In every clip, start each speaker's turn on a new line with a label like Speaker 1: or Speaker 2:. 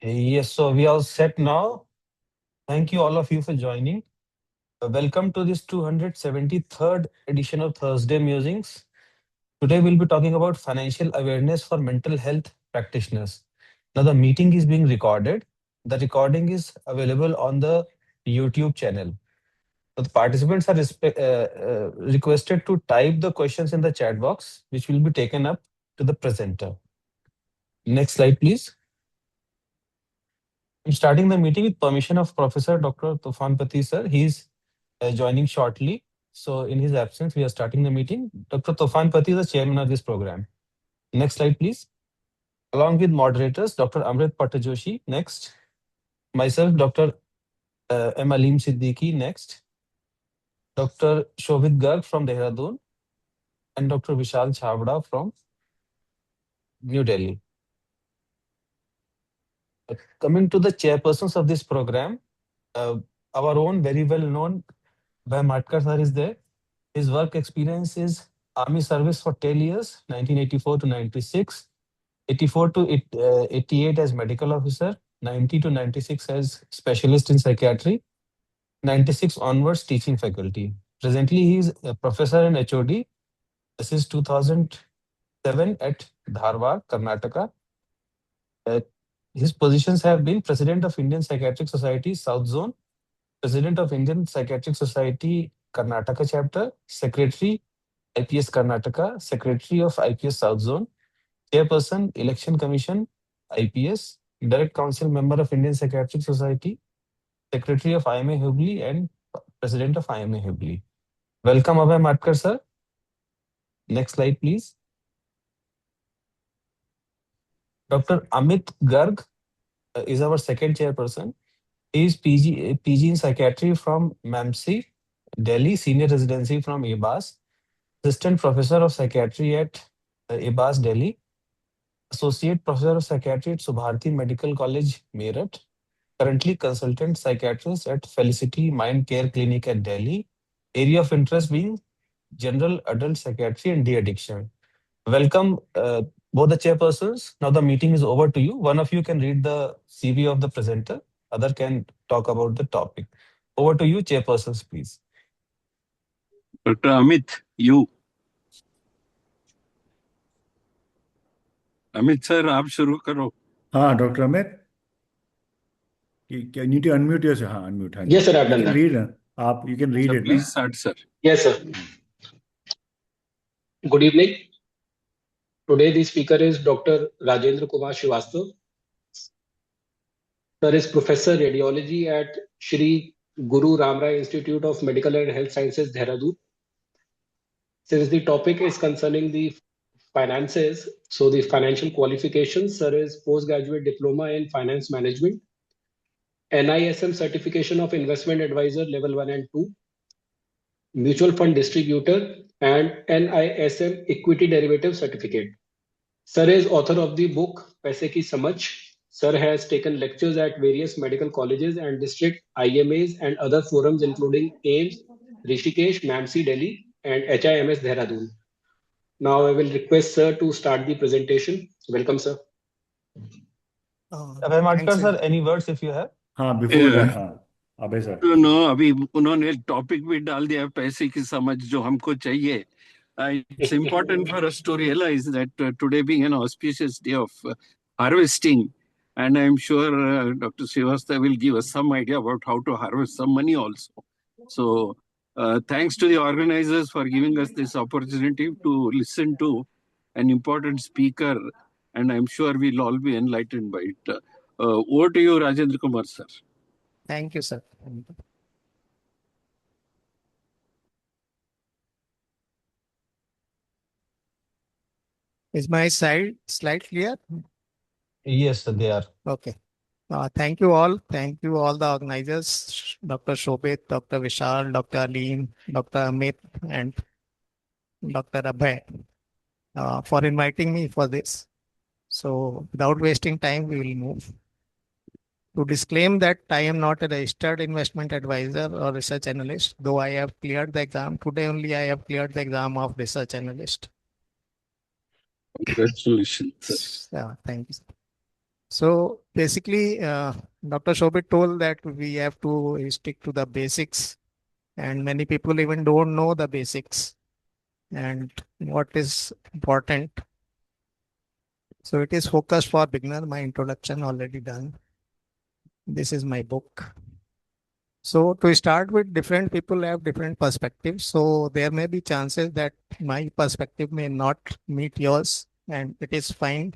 Speaker 1: Yes, so we are set now. Thank you all of you for joining. Welcome to this 273rd edition of Thursday Musings. Today we'll be talking about financial awareness for mental health practitioners. Now the meeting is being recorded. The recording is available on the YouTube channel. So the participants are requested to type the questions in the chat box, which will be taken up to the presenter. Next slide, please. I'm starting the meeting with permission of Professor Dr. Tufan Pati sir. He's joining shortly. So in his absence, we are starting the meeting. Dr. Tufan Pati is the chairman of this program. Next slide, please. Along with moderators, Dr. Amrit Patajoshi, next. Myself, Dr. M. Aleem Siddiqui, next. Dr. Shobhit Garg from Dehradun, and Dr. Vishal Chavda from New Delhi. Coming to the chairpersons of this program, our own very well known Bhai Matkar sir is there. His work experience is Army service for 10 years, 1984 to 96, 84 to 88 as medical officer, 90 to 96 as specialist in psychiatry, 96 onwards teaching faculty. Presently, he is a professor and HOD. This is 2007 at Dharwad, Karnataka. Uh, his positions have been President of Indian Psychiatric Society, South Zone, President of Indian Psychiatric Society, Karnataka chapter, Secretary, IPS Karnataka, Secretary of IPS South Zone, Chairperson, Election Commission, IPS, Direct Council Member of Indian Psychiatric Society, Secretary of IMA Hubli, and President of IMA Hubli. Welcome, Abhay Matkar, sir. Next slide, please. Dr. Amit Garg is our second chairperson. He is PG in Psychiatry from MAMC, Delhi, Senior Residency from EBAS, Assistant Professor of Psychiatry at EBAS, Delhi, Associate Professor of Psychiatry at Subharti Medical College, Meerut, currently Consultant Psychiatrist at Felicity Mind Care Clinic at Delhi, area of interest being General Adult Psychiatry and De-addiction. Welcome, both the chairpersons. Now the meeting is over to you. One of you can read the CV of the presenter, other can talk about the topic. Over to you, chairpersons, please.
Speaker 2: Dr. Amit, you. Amit sir, आप शुरू करो.
Speaker 3: हाँ, Dr. Amit. You need to unmute yourself. हाँ, unmute. हाँ,
Speaker 4: Yes, sir, I've done
Speaker 3: you can
Speaker 4: that.
Speaker 3: read. You can read
Speaker 2: Sir,
Speaker 3: it.
Speaker 2: please start, sir.
Speaker 4: Yes, sir. Good evening. Today the speaker is Dr. Rajendra Kumar Srivastav. Sir is Professor Radiology at Shri Guru Ram Rai Institute of Medical and Health Sciences, Dehradun. Since the topic is concerning the finances, so the financial qualifications, sir is postgraduate diploma in finance management, NISM certification of investment advisor level 1 and 2, mutual fund distributor, and NISM equity derivative certificate. Sir is author of the book Paise Ki Samajh. Sir has taken lectures at various medical colleges and district IMAs and other forums including AIMS, Rishikesh, MAMC Delhi, and HIMS Dehradun. Now I will request sir to start the presentation. Welcome, sir.
Speaker 1: Abhay Matkar, sir, any words if you have?
Speaker 3: हाँ, before that, हाँ, अबे sir.
Speaker 2: No, अभी उन्होंने topic भी डाल दिया पैसे की समझ जो हमको चाहिए. It's important for us to realize that today being an auspicious day of harvesting, and I'm sure Dr. Srivastava will give us some idea about how to harvest some money also. So thanks to the organizers for giving us this opportunity to listen to an important speaker, and I'm sure we'll all be enlightened by it. Over to you, Rajendra Kumar, sir.
Speaker 5: Thank you, sir. Is my slide clear?
Speaker 1: Yes, sir, they are.
Speaker 5: Okay. Thank you all. Thank you all the organizers, Dr. Shobhit, Dr. Vishal, Dr. Aleem, Dr. Amit, and Dr. Abhay for inviting me for this. So without wasting time, we will move. To disclaim that I am not a registered investment advisor or research analyst, though I have cleared the exam. Today only I have cleared the exam of research analyst.
Speaker 2: Congratulations.
Speaker 5: Yeah, thank you. So basically, Dr. Shobit told that we have to stick to the basics, and many people even don't know the basics and what is important. So it is focused for beginner. My introduction already done. This is my book. So to start with, different people have different perspectives. So there may be chances that my perspective may not meet yours, and it is fine.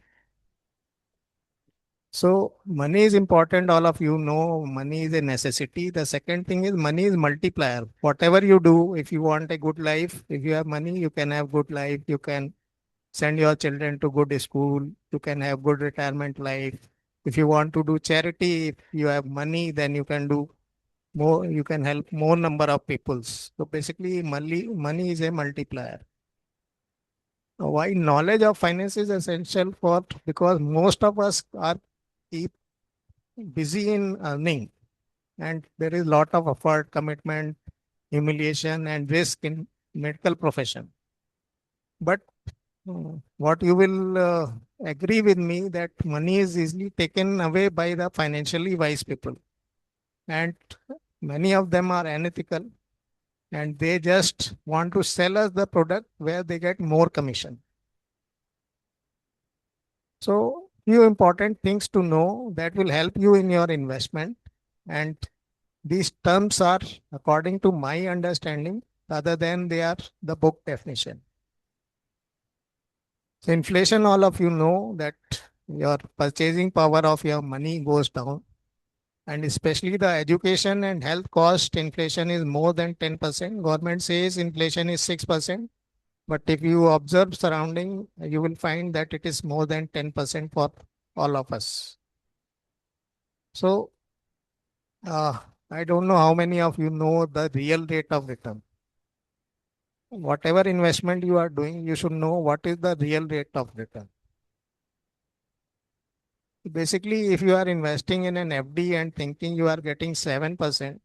Speaker 5: So money is important. All of you know money is a necessity. The second thing is money is multiplier. Whatever you do, if you want a good life, if you have money, you can have good life. You can send your children to good school. You can have good retirement life. If you want to do charity, if you have money, then you can do more. You can help more number of peoples. So basically, money is a multiplier. Why knowledge of finance is essential for, because most of us are keep busy in earning, and there is lot of effort, commitment, humiliation, and risk in medical profession. But what you will agree with me that money is easily taken away by the financially wise people, and many of them are unethical, and they just want to sell us the product where they get more commission. So few important things to know that will help you in your investment, and these terms are according to my understanding rather than they are the book definition. So inflation, all of you know that your purchasing power of your money goes down, and especially the education and health cost inflation is more than 10%. Government says inflation is 6%, but if you observe surrounding, you will find that it is more than 10% for all of us. So I don't know how many of you know the real rate of return. Whatever investment you are doing, you should know what is the real rate of return. Basically, if you are investing in an FD and thinking you are getting 7%,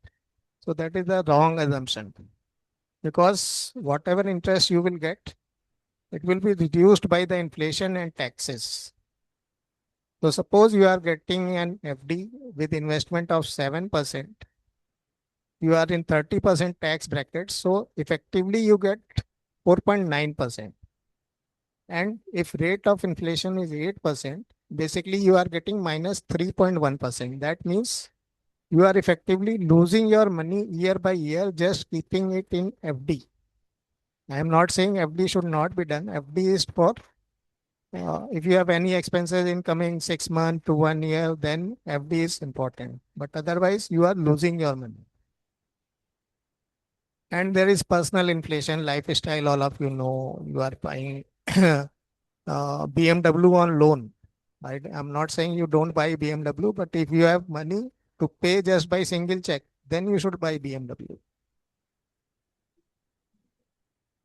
Speaker 5: so that is the wrong assumption. Because whatever interest you will get, it will be reduced by the inflation and taxes. So suppose you are getting an FD with investment of 7%, you are in 30% tax bracket. So effectively you get 4.9%. And if rate of inflation is 8%, basically you are getting minus 3.1%. That means you are effectively losing your money year by year just keeping it in FD. I am not saying FD should not be done. FD is for if you have any expenses in coming 6 months to 1 year, then FD is important. But otherwise, you are losing your money. And there is personal inflation, lifestyle. All of you know you are buying BMW on loan. I'm not saying you don't buy BMW, but if you have money to pay just by single check, then you should buy BMW.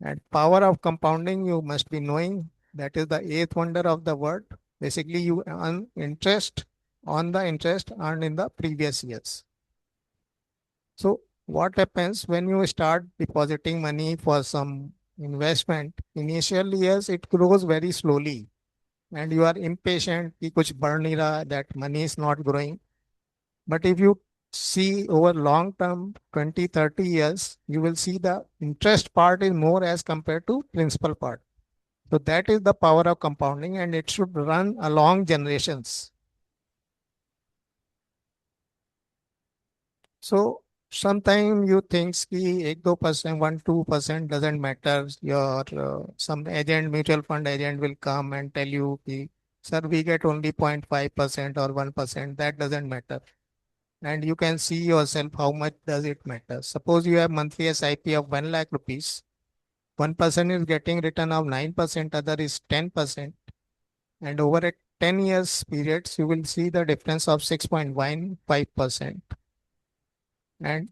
Speaker 5: And power of compounding, you must be knowing that is the eighth wonder of the world. Basically, you earn interest on the interest earned in the previous years. So what happens when you start depositing money for some investment? Initial years, it grows very slowly, and you are impatient कि कुछ बढ़ नहीं रहा, that money is not growing. But if you see over long term, 20, 30 years, you will see the interest part is more as compared to principal part. So that is the power of compounding, and it should run along generations. So sometimes you think कि 1-2%, 1-2% doesn't matter. Your some agent, mutual fund agent will come and tell you कि sir, we get only 0.5% or 1%. That doesn't matter. And you can see yourself how much does it matter. Suppose you have monthly SIP of 1 lakh rupees. One person is getting return of 9%, other is 10%. And over a 10 years periods, you will see the difference of 6.15%. And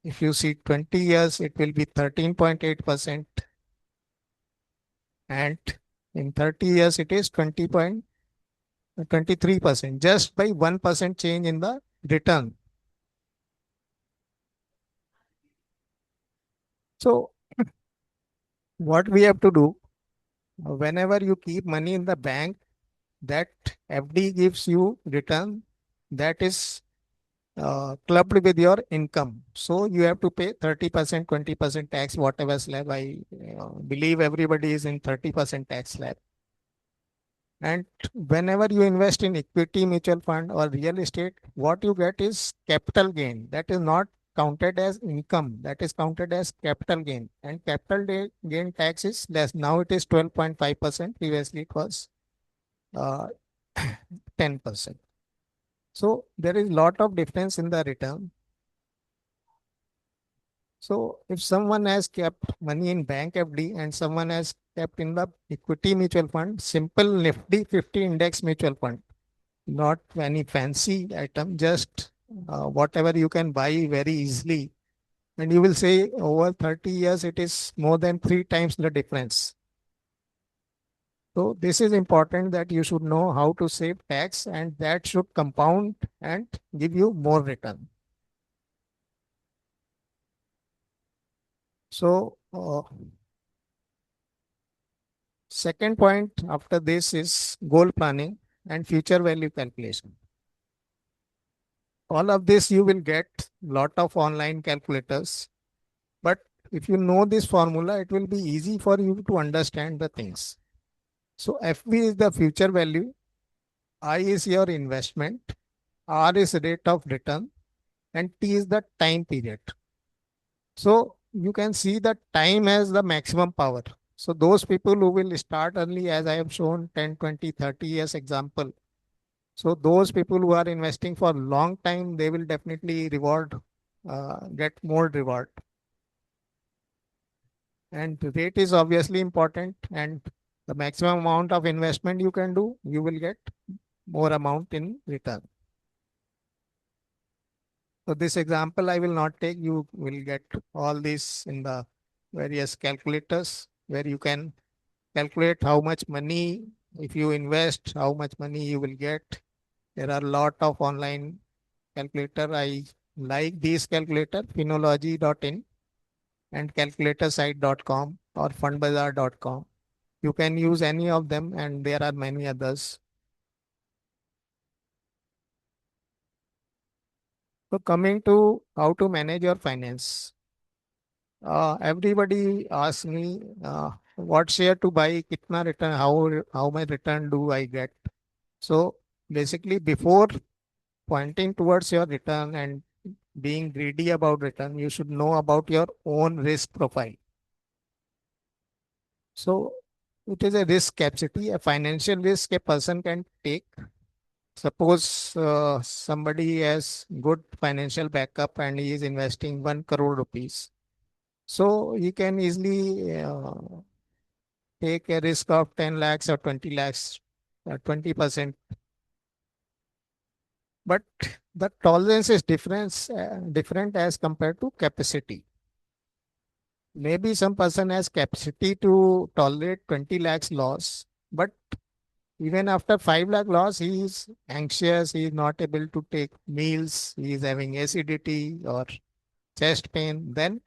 Speaker 5: if you see 20 years, it will be 13.8%. And in 30 years, it is 20.23%, just by 1% change in the return. So what we have to do, whenever you keep money in the bank, that FD gives you return that is clubbed with your income. So you have to pay 30%, 20% tax, whatever slab. I believe everybody is in 30% tax slab. And whenever you invest in equity mutual fund or real estate, what you get is capital gain. That is not counted as income. That is counted as capital gain. And gain tax is less. Now it is 12.5%. Previously it was 10%. So there is lot of difference in the return. So if someone has kept money in bank FD and someone has kept in the equity mutual fund, simple Nifty 50 index mutual fund, not any fancy item, just whatever you can buy very easily. And you will say over 30 years, it is more than 3 times the difference. So this is important that you should know how to save tax, and that should compound and give you more return. So second point after this is goal planning and future value calculation. All of this you will get lot of online calculators, but if you know this formula, it will be easy for you to understand the things. So FV is the future value, I is your investment, R is rate of return, and T is the time period. So you can see that time has the maximum power. So those people who will start early, as I have shown 10, 20, 30 years example. So those people who are investing for long time, they will definitely get more reward. And rate is obviously important, and the maximum amount of investment you can do, you will get more amount in return. So this example I will not take. You will get all this in the various calculators where you can calculate how much money, if you invest, how much money you will get. There are a lot of online calculator. I like these calculator, Finology.in and calculatorsite.com or fundbazaar.com. You can use any of them, and there are many others. So coming to how to manage your finance. Everybody asks me what share to buy, kitna return, how much return do I get? So basically, before pointing towards your return and being greedy about return, you should know about your own risk profile. So it is a risk capacity, a financial risk a person can take. Suppose somebody has good financial backup and he is investing 1 crore rupees. So he can easily take a risk of 10 lakhs or 20 lakhs, 20%. But the tolerance is different as compared to capacity. Maybe some person has capacity to tolerate 20 lakhs loss, but even after 5 lakh loss, he is anxious, he is not able to take meals, he is having acidity or chest pain, then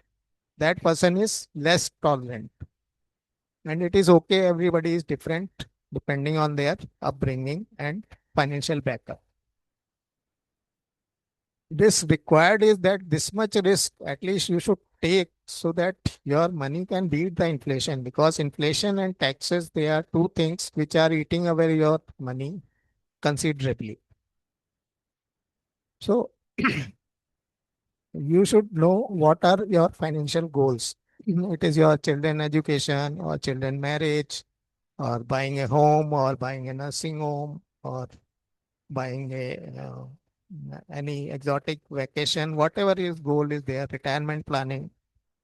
Speaker 5: that person is less tolerant. And it is okay, everybody is different depending on their upbringing and financial backup. This required is that this much risk at least you should take so that your money can beat the inflation, because inflation and taxes, they are two things which are eating away your money considerably. So you should know what are your financial goals. It is your children education or children marriage or buying a home or buying a nursing home or buying any exotic vacation, whatever his goal is there, retirement planning.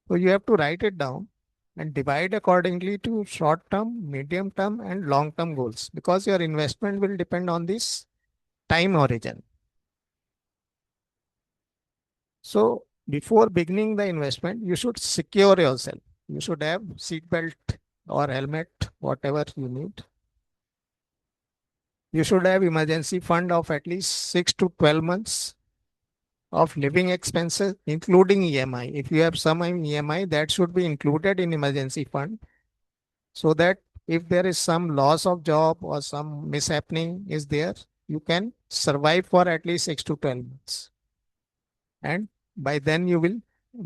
Speaker 5: So you have to write it down and divide accordingly to short term, medium term and long term goals, because your investment will depend on this time horizon. So before beginning the investment, you should secure yourself. You should have seat belt or helmet, whatever you need. You should have emergency fund of at least 6 to 12 months of living expenses, including EMI. If you have some EMI, that should be included in emergency fund, so that if there is some loss of job or some mishappening is there, you can survive for at least 6 to 12 months. And by then you will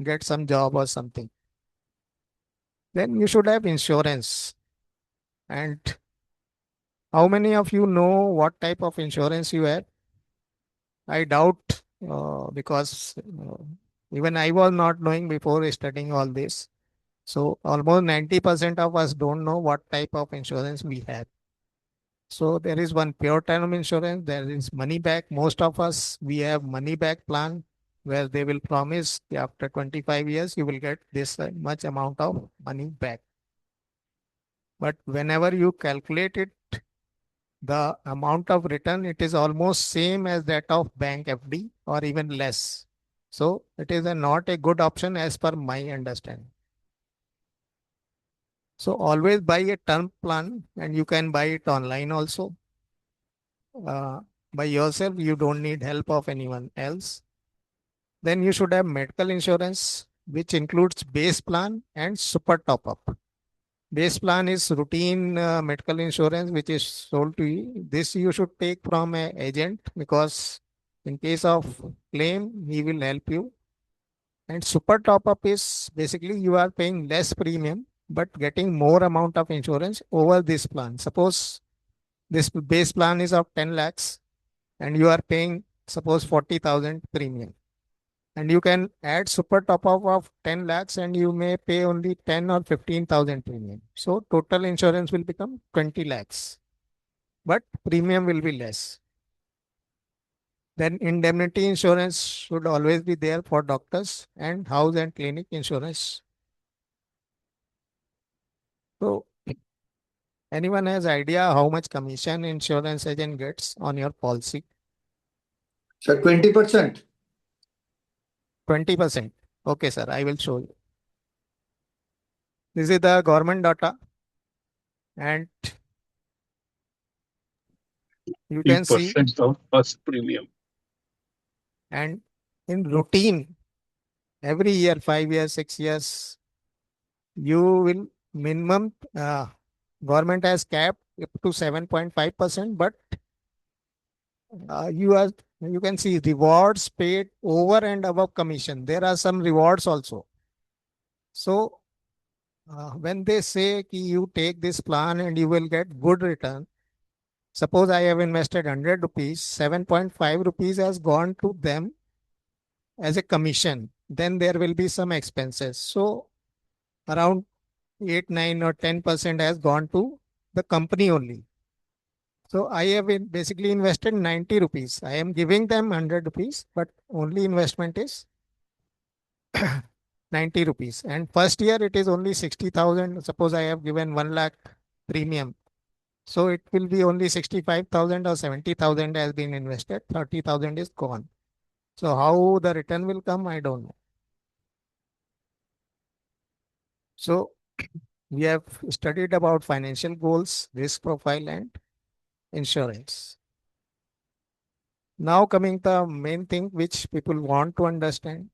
Speaker 5: get some job or something. Then you should have insurance. And how many of you know what type of insurance you have? I doubt because even I was not knowing before studying all this. So almost 90% of us don't know what type of insurance we have. So there is one pure term insurance, there is money back. Most of us, we have money back plan where they will promise after 25 years, you will get this much amount of money back. But whenever you calculate it, the amount of return, it is almost same as that of bank FD or even less. So it is not a good option as per my understanding. So always buy a term plan and you can buy it online also. By yourself, you don't need help of anyone else. Then you should have medical insurance, which includes base plan and super top up. Base plan is routine medical insurance, which is sold to you. This you should take from an agent because in case of claim, he will help you. And super top up is basically you are paying less premium, but getting more amount of insurance over this plan. Suppose this base plan is of 10 lakhs and you are paying suppose 40,000 premium. And you can add super top up of 10 lakhs and you may pay only 10 or 15,000 premium. So total insurance will become 20 lakhs, but premium will be less. Then indemnity insurance should always be there for doctors and house and clinic insurance. So anyone has idea how much commission insurance agent gets on your policy?
Speaker 6: Sir, 20%.
Speaker 5: 20%. Okay, sir, I will show you. This is the government data. And you can see,
Speaker 2: 3% of first premium.
Speaker 5: and in routine, every year, 5 years, 6 years, you will minimum, government has capped up to 7.5%, but you can see rewards paid over and above commission. There are some rewards also. So when they say ki you take this plan and you will get good return, suppose I have invested 100 rupees, 7.5 rupees has gone to them as a commission. Then there will be some expenses. So around 8, 9 or 10% has gone to the company only. So I have basically invested 90 rupees. I am giving them 100 rupees, but only investment is 90 rupees. And first year it is only 60,000. Suppose I have given 1 lakh premium. So it will be only 65,000 or 70,000 has been invested. 30,000 is gone. So how the return will come, I don't know. So we have studied about financial goals, risk profile, and insurance. Now coming to the main thing which people want to understand.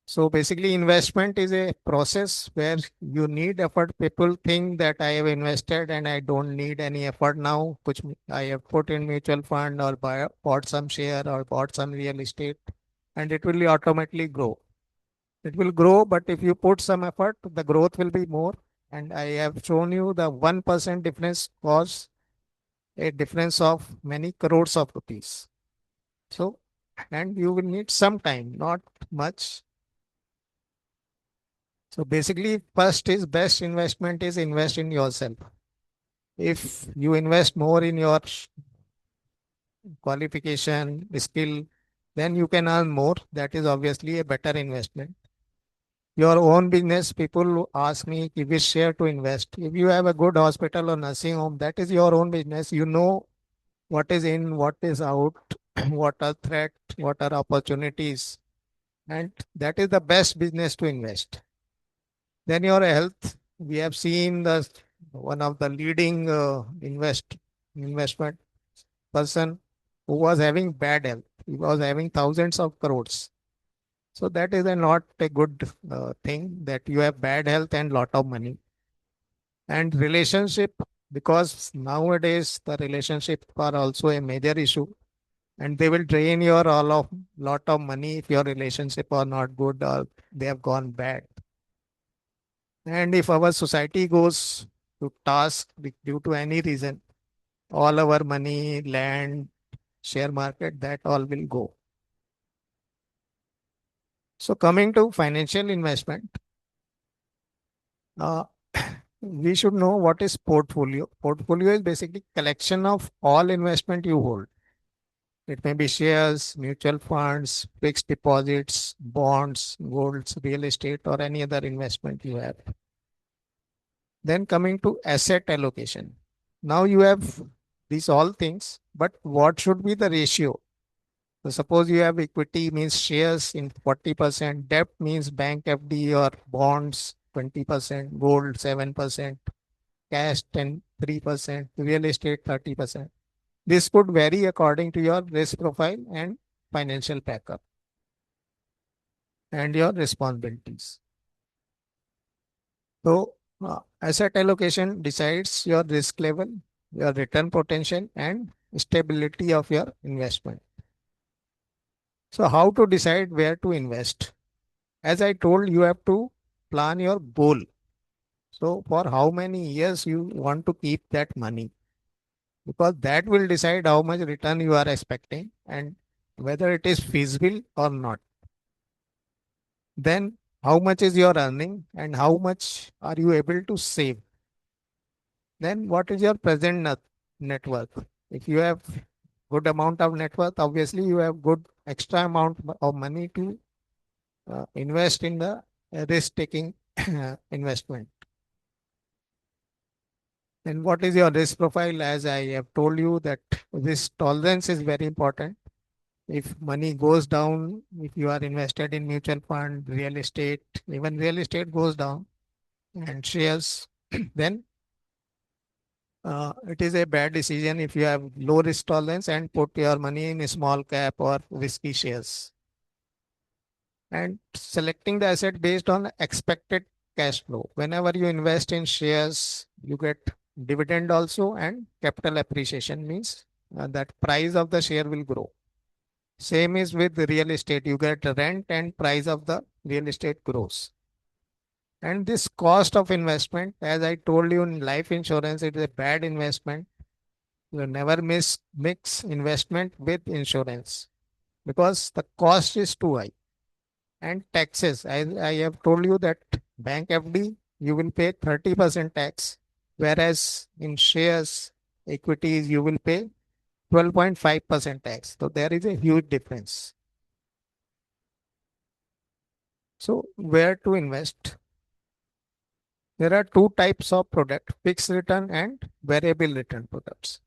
Speaker 5: So basically investment is a process where you need effort. People think that I have invested and I don't need any effort now, which I have put in mutual fund or bought some share or bought some real estate and it will automatically grow. It will grow, but if you put some effort, the growth will be more. And I have shown you the 1% difference cause a difference of many crores of rupees. So, and you will need some time, not much. So basically, first is best investment is invest in yourself. If you invest more in your qualification, skill, then you can earn more. That is obviously a better investment. Your own business, people ask me which share to invest. If you have a good hospital or nursing home, that is your own business. You know what is in, what is out, what are threats, what are opportunities. And that is the best business to invest. Then your health, we have seen the one of the leading investment person who was having bad health. He was having thousands of crores. So that is not a good thing that you have bad health and lot of money. And relationship, because nowadays the relationship are also a major issue, and they will drain your all of lot of money if your relationship are not good or they have gone bad. And if our society goes to task due to any reason, all our money, land, share market, that all will go. So coming to financial investment, uh, we should know what is portfolio. Portfolio is basically collection of all investment you hold. It may be shares, mutual funds, fixed deposits, bonds, golds, real estate, or any other investment you have. Then coming to asset allocation. Now you have these all things, but what should be the ratio? So suppose you have equity means shares in 40%, debt means bank FD or bonds 20%, gold 7%, cash 3%, real estate 30%. This could vary according to your risk profile and financial backup and your responsibilities. So, asset allocation decides your risk level, your return potential, and stability of your investment. So, how to decide where to invest? As I told, you have to plan your goal. So, for how many years you want to keep that money, because that will decide how much return you are expecting and whether it is feasible or not. Then how much is your earning and how much are you able to save? Then what is your present net worth? If you have good amount of net worth, obviously you have good extra amount of money to invest in the risk taking investment. Then what is your risk profile? As I have told you that risk tolerance is very important. If money goes down, if you are invested in mutual fund, real estate, even real estate goes down and shares, then it is a bad decision if you have low risk tolerance and put your money in a small cap or risky shares. And selecting the asset based on expected cash flow. Whenever you invest in shares, you get dividend also, and capital appreciation means that price of the share will grow. Same is with the real estate. You get rent and price of the real estate grows. And this cost of investment, as I told you in life insurance, it is a bad investment. You never mix investment with insurance because the cost is too high. And taxes, I have told you that bank FD, you will pay 30% tax, whereas in shares, equities, you will pay 12.5% tax. So there is a huge difference. So where to invest? There are two types of product, fixed return and variable return products.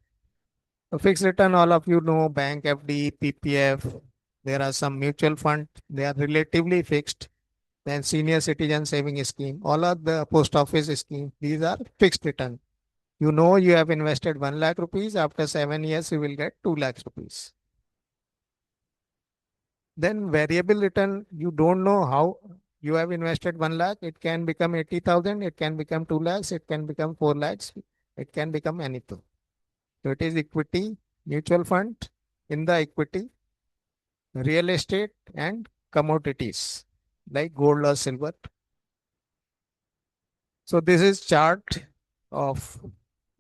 Speaker 5: So fixed return, all of you know, bank FD, PPF. There are some mutual fund. They are relatively fixed. Then senior citizen saving scheme, all of the post office scheme. These are fixed return. You know you have invested 1 lakh rupees. After 7 years, you will get 2 lakhs rupees. Then variable return, you don't know how you have invested 1 lakh. It can become 80,000. It can become 2 lakhs. It can become 4 lakhs. It can become anything. So it is equity, mutual fund in the equity, real estate and commodities like gold or silver. So this is chart of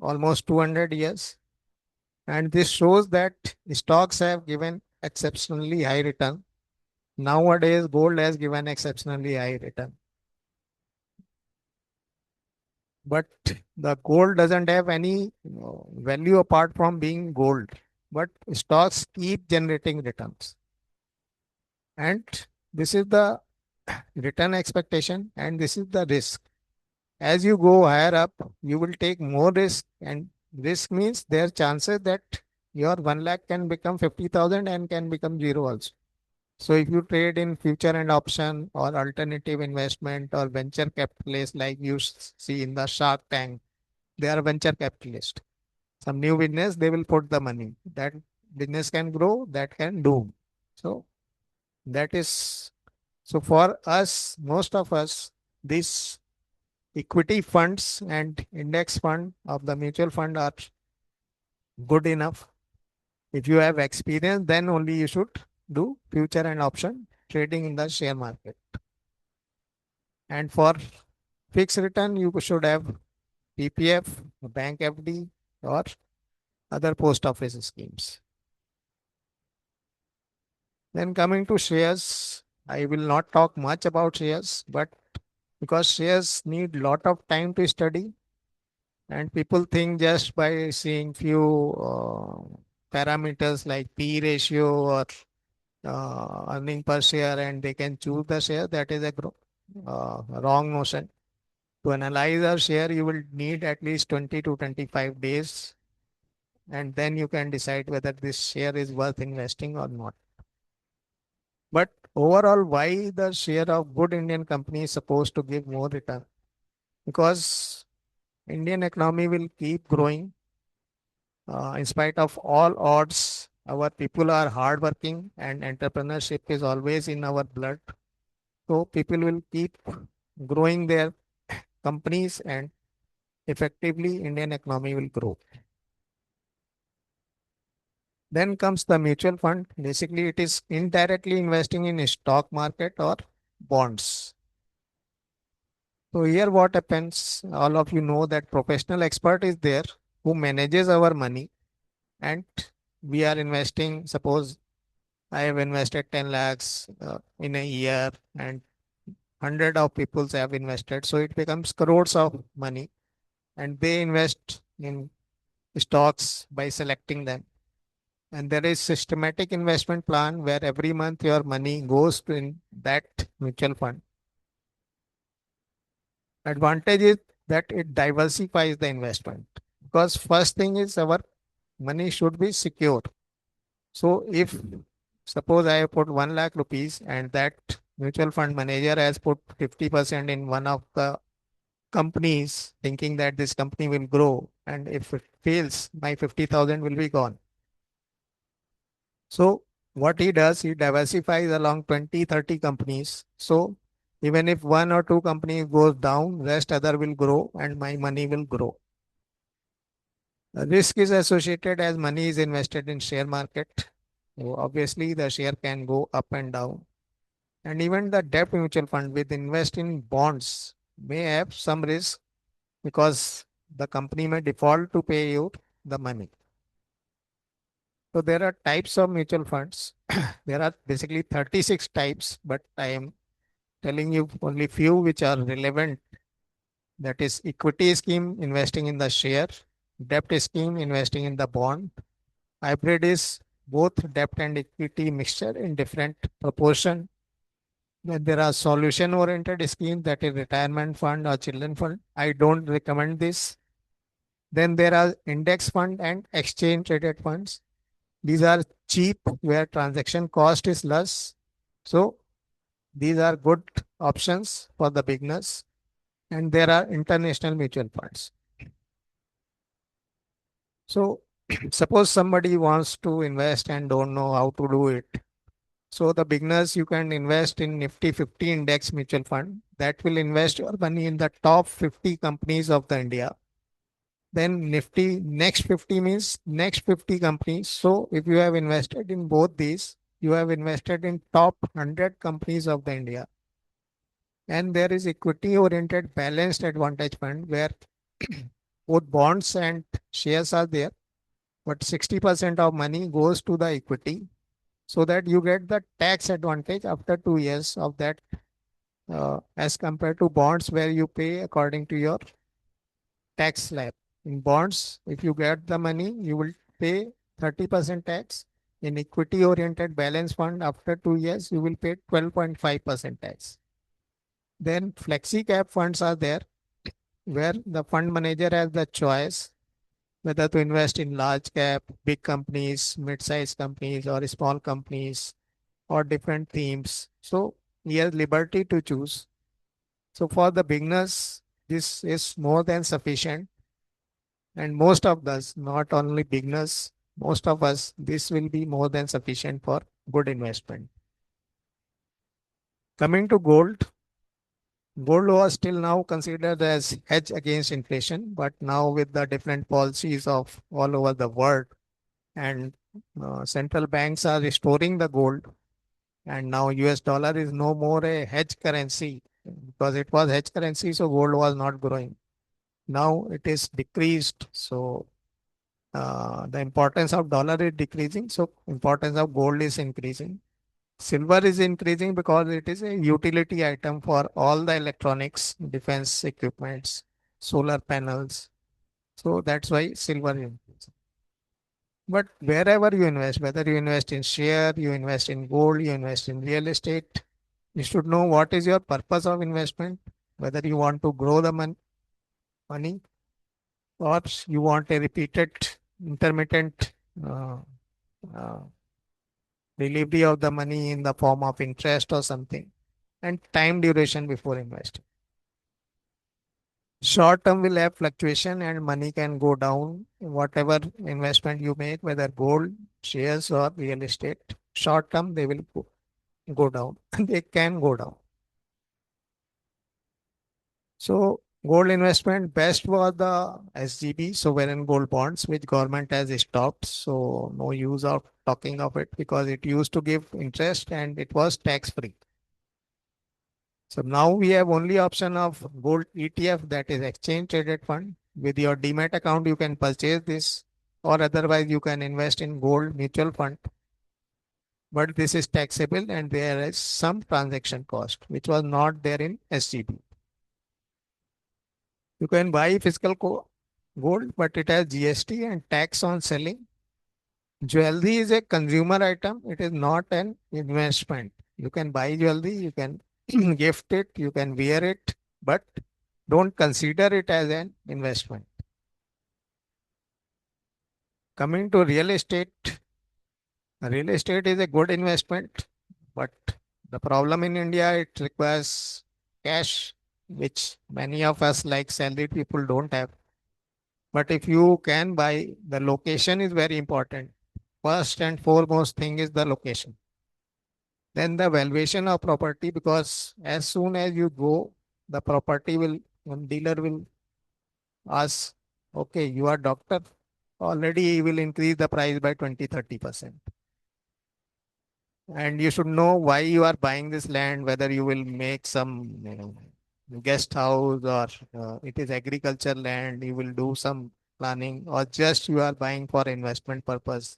Speaker 5: almost 200 years. And this shows that stocks have given exceptionally high return. Nowadays, gold has given exceptionally high return. But the gold doesn't have any value apart from being gold. But stocks keep generating returns. And this is the return expectation and this is the risk. As you go higher up, you will take more risk, and risk means there are chances that your 1 lakh can become 50,000 and can become zero also. So if you trade in future and option or alternative investment or venture capitalist like you see in the Shark Tank, they are venture capitalist. Some new business, they will put the money. That business can grow, that can do. So that is, so for us, most of us, this equity funds and index fund of the mutual fund are good enough. If you have experience, then only you should do future and option trading in the share market. And for fixed return, you should have PPF, bank FD, or other post office schemes. Then coming to shares, I will not talk much about shares, but because shares need lot of time to study, and people think just by seeing few parameters like P ratio or earning per share and they can choose the share. That is a wrong notion. To analyze a share, you will need at least 20 to 25 days, and then you can decide whether this share is worth investing or not. But overall, why the share of good Indian company is supposed to give more return? Because Indian economy will keep growing. In spite of all odds, our people are hardworking and entrepreneurship is always in our blood. So people will keep growing their companies and effectively Indian economy will grow. Then comes the mutual fund. Basically, it is indirectly investing in a stock market or bonds. So here what happens, all of you know that professional expert is there who manages our money, and we are investing, suppose I have invested 10 lakhs in a year and 100 of people have invested. So it becomes crores of money and they invest in stocks by selecting them. And there is systematic investment plan where every month your money goes to in that mutual fund. Advantage is that it diversifies the investment, because first thing is our money should be secure. So if suppose I have put 1 lakh rupees and that mutual fund manager has put 50% in one of the companies thinking that this company will grow, and if it fails, my 50,000 will be gone. So what he does, he diversifies along 20, 30 companies. So even if one or two companies goes down, rest other will grow and my money will grow. The risk is associated as money is invested in share market. So obviously the share can go up and down. And even the debt mutual fund with invest in bonds may have some risk because the company may default to pay you the money. So there are types of mutual funds. There are basically 36 types, but I am telling you only few which are relevant. That is equity scheme, investing in the share, debt scheme, investing in the bond. Hybrid is both debt and equity mixture in different proportion. Then there are solution oriented schemes, that is retirement fund or children fund. I don't recommend this. Then there are index fund and exchange traded funds. These are cheap where transaction cost is less. So these are good options for the beginners. And there are international mutual funds. So suppose somebody wants to invest and don't know how to do it. So the beginners, you can invest in Nifty 50 index mutual fund that will invest your money in the top 50 companies of the India. Then Nifty next 50 means next 50 companies. So if you have invested in both these, you have invested in top 100 companies of the India. And there is equity oriented balanced advantage fund where both bonds and shares are there, but 60% of money goes to the equity so that you get the tax advantage after 2 years of that as compared to bonds where you pay according to your tax slab. In bonds, if you get the money, you will pay 30% tax. In equity oriented balance fund, after 2 years, you will pay 12.5% tax. Then flexi cap funds are there where the fund manager has the choice whether to invest in large cap, big companies, mid-sized companies or small companies or different themes. So he has liberty to choose. So for the beginners, this is more than sufficient. And most of us, not only beginners, most of us, this will be more than sufficient for good investment. Coming to gold, Gold was still now considered as hedge against inflation, but now with the different policies of all over the world and central banks are restoring the gold, and now US dollar is no more a hedge currency because it was hedge currency, so gold was not growing. Now it is decreased, so the importance of dollar is decreasing, so importance of gold is increasing. Silver is increasing because it is a utility item for all the electronics, defense equipments, solar panels. So that's why silver is increasing. But wherever you invest, whether you invest in share, you invest in gold, you invest in real estate, you should know what is your purpose of investment, whether you want to grow the money or you want a repeated intermittent uh, uh, delivery of the money in the form of interest or something, and time duration before investing. Short term will have fluctuation and money can go down. Whatever investment you make, whether gold, shares, or real estate, short term they will go down. They can go down. So gold investment best was the SGB, sovereign gold bonds, which government has stopped. So no use of talking of it because it used to give interest and it was tax free. So now we have only option of gold ETF, that is exchange traded fund. With your demat account, you can purchase this, or otherwise you can invest in gold mutual fund. But this is taxable and there is some transaction cost, which was not there in SGB. You can buy physical gold, but it has GST and tax on selling. Jewelry is a consumer item. It is not an investment. You can buy jewelry, you can gift it, you can wear it, but don't consider it as an investment. Coming to real estate is a good investment, but the problem in India, it requires cash, which many of us like salaried people don't have. But if you can buy, the location is very important. First and foremost thing is the location. Then the valuation of property, because as soon as you go, the property will, one dealer will ask, okay, you are doctor, already he will increase the price by 20-30%. And you should know why you are buying this land, whether you will make some guest house or it is agriculture land, you will do some planning, or just you are buying for investment purpose,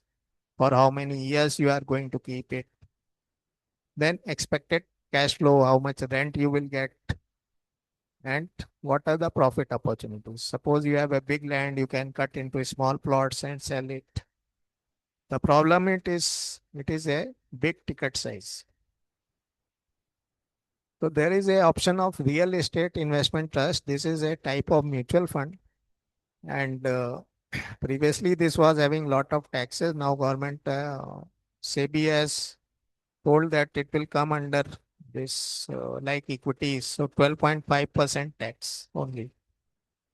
Speaker 5: for how many years you are going to keep it. Then expected cash flow, how much rent you will get, and what are the profit opportunities. Suppose you have a big land, you can cut into small plots and sell it. The problem it is a big ticket size. So there is a option of real estate investment trust. This is a type of mutual fund, and previously this was having lot of taxes. Now government SEBI has told that it will come under this like equities, so 12.5% tax only.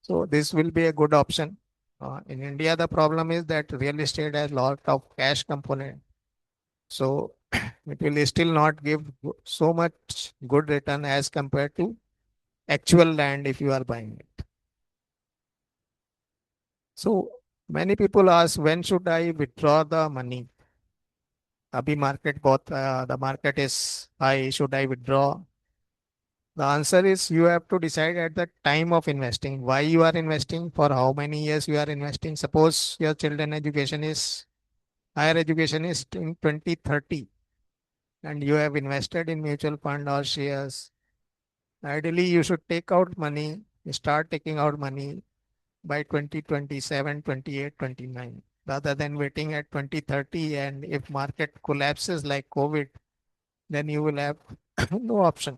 Speaker 5: So this will be a good option. In India, the problem is that real estate has lot of cash component. So it will still not give so much good return as compared to actual land if you are buying it. So many people ask, when should I withdraw the money? Abhi market the market is high, should I withdraw? The answer is you have to decide at the time of investing, why you are investing, for how many years you are investing. Suppose your children education is, higher education is in 2030 and you have invested in mutual fund or shares. Ideally, you should take out money, start taking out money by 2027, 28, 29, rather than waiting at 2030. And if market collapses like COVID, then you will have no option.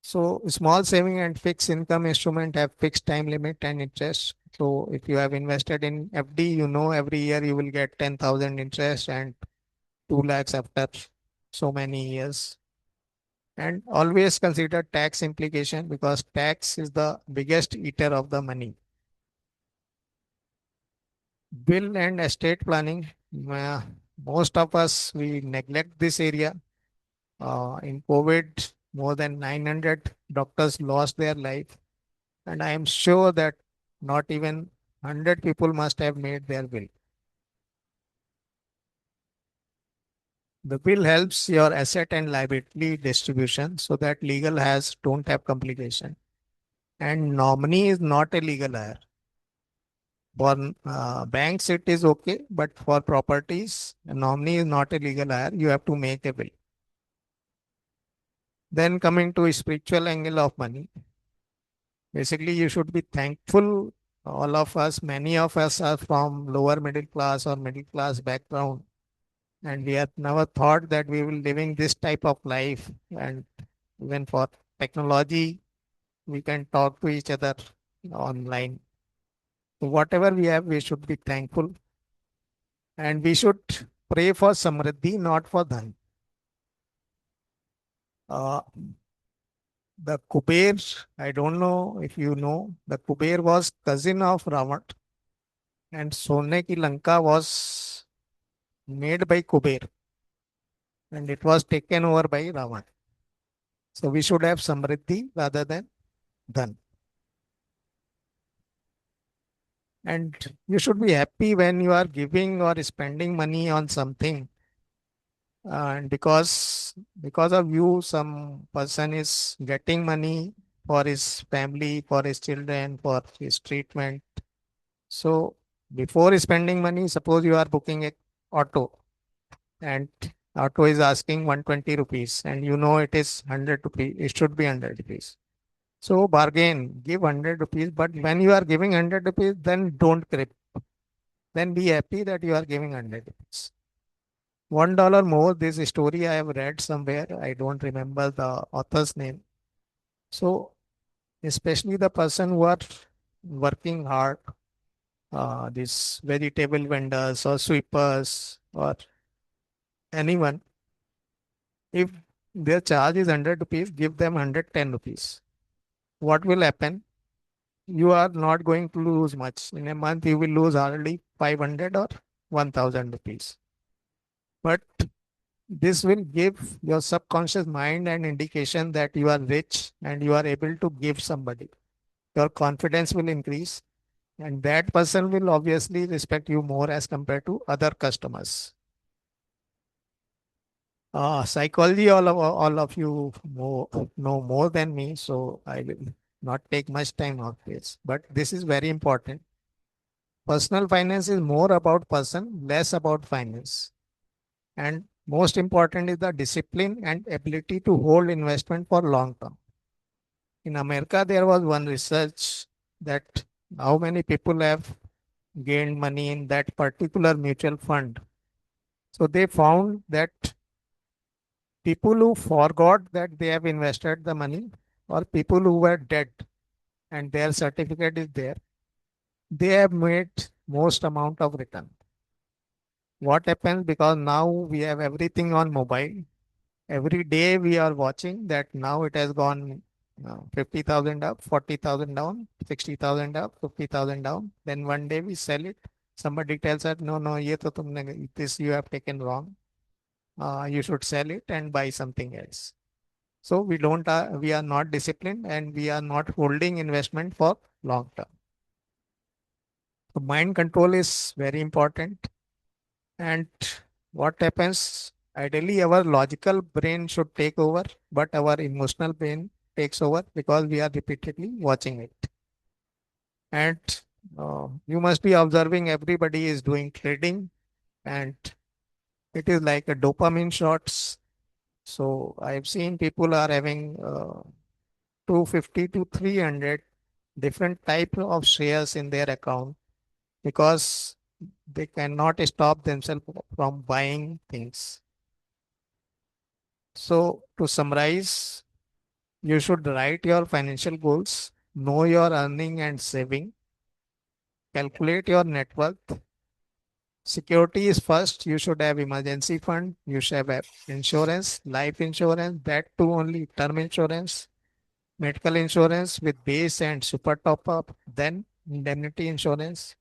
Speaker 5: So small saving and fixed income instrument have fixed time limit and interest. So if you have invested in FD, you know every year you will get 10,000 interest and 2 lakhs after so many years. And always consider tax implication, because tax is the biggest eater of the money. Will and estate planning, most of us, we neglect this area. In COVID, more than 900 doctors lost their life. And I am sure that not even 100 people must have made their will. The will helps your asset and liability distribution so that legal heirs don't have complication. And nominee is not a legal heir. For banks, it is okay, but for properties, a nominee is not a legal heir. You have to make a will. Then coming to a spiritual angle of money. Basically, you should be thankful. All of us, many of us are from lower middle class or middle class background. And we have never thought that we will living this type of life. And even for technology, we can talk to each other online. So whatever we have, we should be thankful. And we should pray for Samriddhi, not for Dhan. The Kuber, I don't know if you know, the Kuber was cousin of Ravan, and Sone ki Lanka was made by Kuber, and it was taken over by Ravan. So we should have Samriddhi rather than Dhan. And you should be happy when you are giving or spending money on something. And because of you, some person is getting money for his family, for his children, for his treatment. So before spending money, suppose you are booking a auto and auto is asking 120 rupees and you know it is 100 rupees, it should be 100 rupees. So bargain, give 100 rupees, but when you are giving 100 rupees, then don't crib. Then be happy that you are giving 100 rupees. $1 more, this story I have read somewhere. I don't remember the author's name. So especially the person who are working hard, these vegetable vendors or sweepers or anyone, if their charge is 100 rupees, give them 110 rupees. What will happen? You are not going to lose much. In a month, you will lose hardly 500 or 1000 rupees. But this will give your subconscious mind an indication that you are rich and you are able to give somebody. Your confidence will increase, and that person will obviously respect you more as compared to other customers. Psychology, all of you know more than me, so I will not take much time on this. But this is very important. Personal finance is more about person, less about finance. And most important is the discipline and ability to hold investment for long term. In America, there was one research that how many people have gained money in that particular mutual fund. So they found that people who forgot that they have invested the money or people who were dead and their certificate is there, they have made most amount of return. What happens because now we have everything on mobile. Every day we are watching that now it has gone 50,000 up, 40,000 down, 60,000 up, 50,000 down. Then one day we sell it. Somebody tells us, no, this you have taken wrong. You should sell it and buy something else. So we are not disciplined and we are not holding investment for long term. So mind control is very important. And what happens? Ideally, our logical brain should take over, but our emotional brain takes over because we are repeatedly watching it. And you must be observing everybody is doing trading and it is like a dopamine shots. So I've seen people are having 250 to 300 different type of shares in their account because they cannot stop themselves from buying things. So to summarize, you should write your financial goals, know your earning and saving, calculate your net worth. Security is first. You should have emergency fund. You should have insurance, life insurance, that too only term insurance, medical insurance with base and super top up, then indemnity insurance.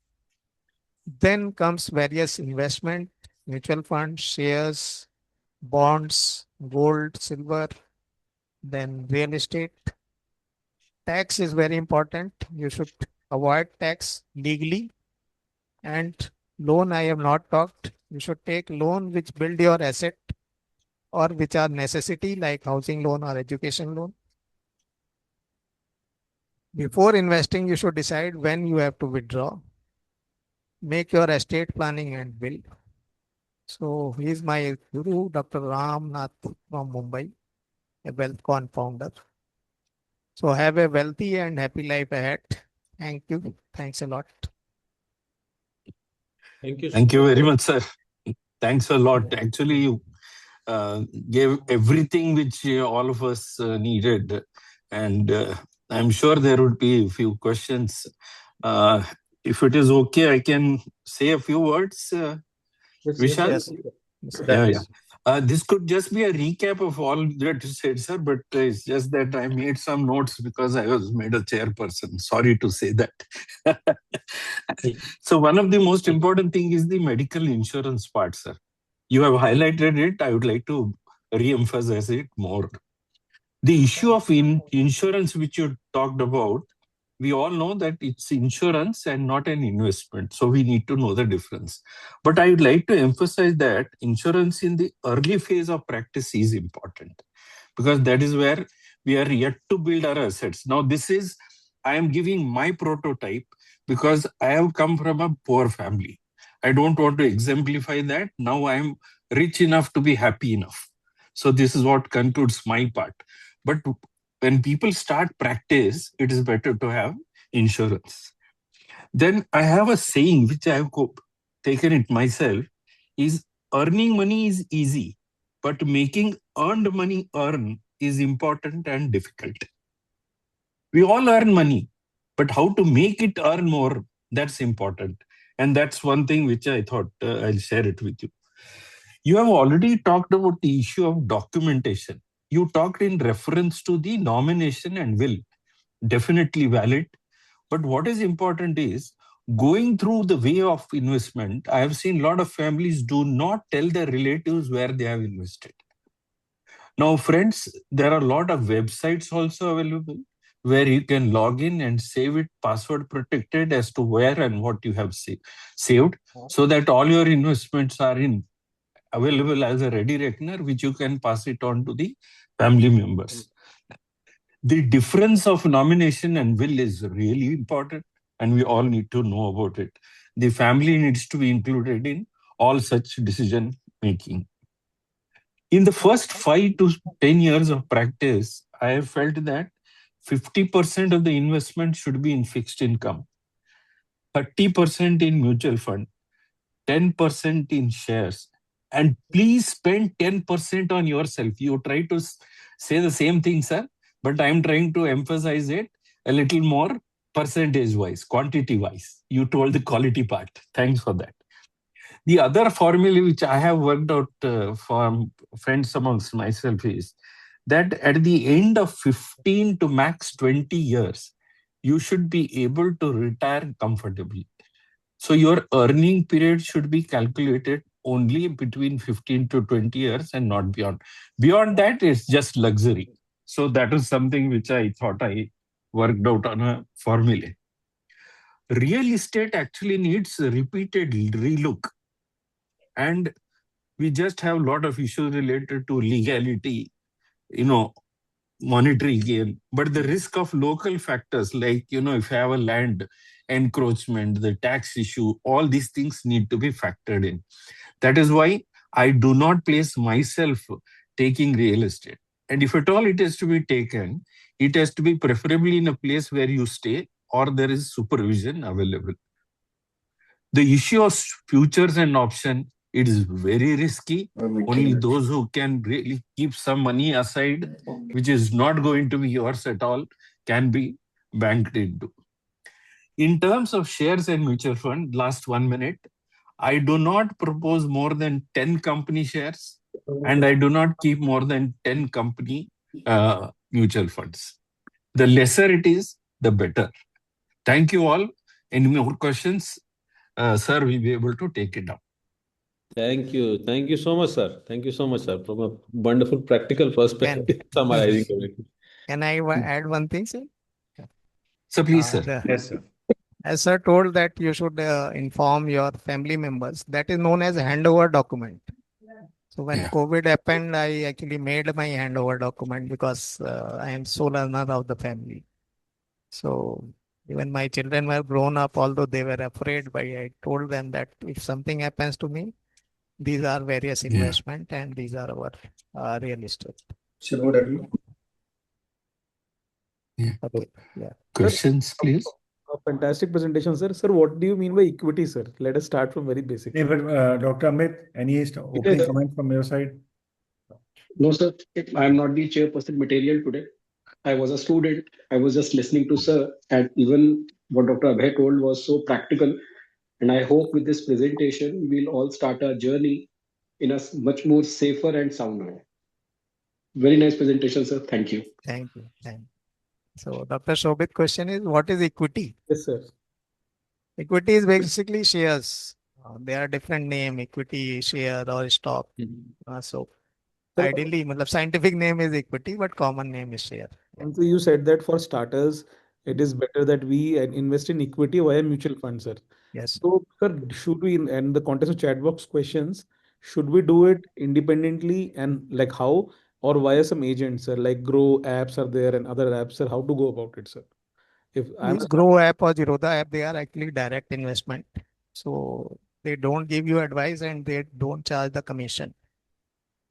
Speaker 5: Then comes various investment, mutual funds, shares, bonds, gold, silver, then real estate. Tax is very important. You should avoid tax legally. And loan, I have not talked. You should take loan which build your asset or which are necessity like housing loan or education loan. Before investing, you should decide when you have to withdraw. Make your estate planning and will. So he is my guru, Dr. Ram Nath from Mumbai, a WealthCon founder. So have a wealthy and happy life ahead. Thank you. Thanks a lot.
Speaker 7: Thank you.
Speaker 2: Thank you very much, sir. Thanks a lot. Actually, you gave everything which all of us needed. And I'm sure there would be a few questions. If it is okay, I can say a few words, Vishal?
Speaker 5: Yes.
Speaker 2: Yeah. This could just be a recap of all that you said, sir, but it's just that I made some notes because I was made a chairperson. Sorry to say that. So one of the most important thing is the medical insurance part, sir. You have highlighted it. I would like to re-emphasize it more. The issue of insurance which you talked about, we all know that it's insurance and not an investment. So we need to know the difference. But I would like to emphasize that insurance in the early phase of practice is important because that is where we are yet to build our assets. Now, I am giving my prototype because I have come from a poor family. I don't want to exemplify that. Now I am rich enough to be happy enough. So this is what concludes my part. But when people start practice, it is better to have insurance. Then I have a saying which I have taken it myself is earning money is easy, but making earned money earn is important and difficult. We all earn money, but how to make it earn more, that's important. And that's one thing which I thought I'll share it with you. You have already talked about the issue of documentation. You talked in reference to the nomination and will. Definitely valid. But what is important is going through the way of investment. I have seen a lot of families do not tell their relatives where they have invested. Now, friends, there are a lot of websites also available where you can log in and save it password protected as to where and what you have saved so that all your investments are available as a ready reckoner, which you can pass it on to the family members. The difference of nomination and will is really important, and we all need to know about it. The family needs to be included in all such decision making. In the first 5 to 10 years of practice, I have felt that 50% of the investment should be in fixed income, 30% in mutual fund, 10% in shares, and please spend 10% on yourself. You try to say the same thing, sir, but I'm trying to emphasize it a little more percentage-wise, quantity-wise. You told the quality part. Thanks for that. The other formula which I have worked out for friends amongst myself is that at the end of 15 to max 20 years, you should be able to retire comfortably. So your earning period should be calculated only between 15 to 20 years and not beyond. Beyond that, it's just luxury. So that is something which I thought I worked out on a formula. Real estate actually needs repeated relook. And we just have a lot of issues related to legality, monetary gain. But the risk of local factors like, if you have a land encroachment, the tax issue, all these things need to be factored in. That is why I do not place myself taking real estate. And if at all it has to be taken, it has to be preferably in a place where you stay or there is supervision available. The issue of futures and option, it is very risky. Only those who can really keep some money aside, which is not going to be yours at all, can be banked into. In terms of shares and mutual fund, last 1 minute, I do not propose more than 10 company shares and I do not keep more than 10 company mutual funds. The lesser it is, the better. Thank you all. Any more questions? Sir will be able to take it up.
Speaker 7: Thank you so much, sir. Thank you so much, sir. From a wonderful practical perspective, summarizing everything.
Speaker 5: Can I add one thing, sir?
Speaker 2: So please, sir.
Speaker 3: Yes, sir.
Speaker 5: As sir told that you should inform your family members, that is known as handover document. So when
Speaker 2: Yeah.
Speaker 5: COVID happened, I actually made my handover document because I am sole learner of the family. So even my children were grown up, although they were afraid, but I told them that if something happens to me, these are various
Speaker 2: Yeah.
Speaker 5: investment and these are our real estate.
Speaker 2: Yeah.
Speaker 5: Okay. Yeah.
Speaker 2: Questions, please.
Speaker 8: A fantastic presentation, sir. Sir, what do you mean by equity, sir? Let us start from very basic.
Speaker 3: Yeah, but Dr. Amit, any opening comment from your side?
Speaker 4: No, sir, I'm not the chairperson material today. I was a student. I was just listening to sir, and even what Dr. Abhay told was so practical. And I hope with this presentation, we'll all start our journey in a much more safer and sound way. Very nice presentation, sir. Thank you.
Speaker 5: Thank you. Thank you. So Dr. Shobit question is, what is equity?
Speaker 8: Yes, sir.
Speaker 5: Equity is basically shares. There are different name, equity, share or stock. So
Speaker 8: Sir,
Speaker 5: ideally, scientific name is equity, but common name is share.
Speaker 8: and so you said that for starters, it is better that we invest in equity via mutual funds, sir.
Speaker 5: Yes.
Speaker 8: So, sir, should we, in the context of chat box questions, should we do it independently and like how, or via some agents, sir? Like Grow apps are there and other apps, sir. How to go about it, sir? If I'm
Speaker 5: Use Grow app or Zerodha app, they are actually direct investment. So they don't give you advice and they don't charge the commission.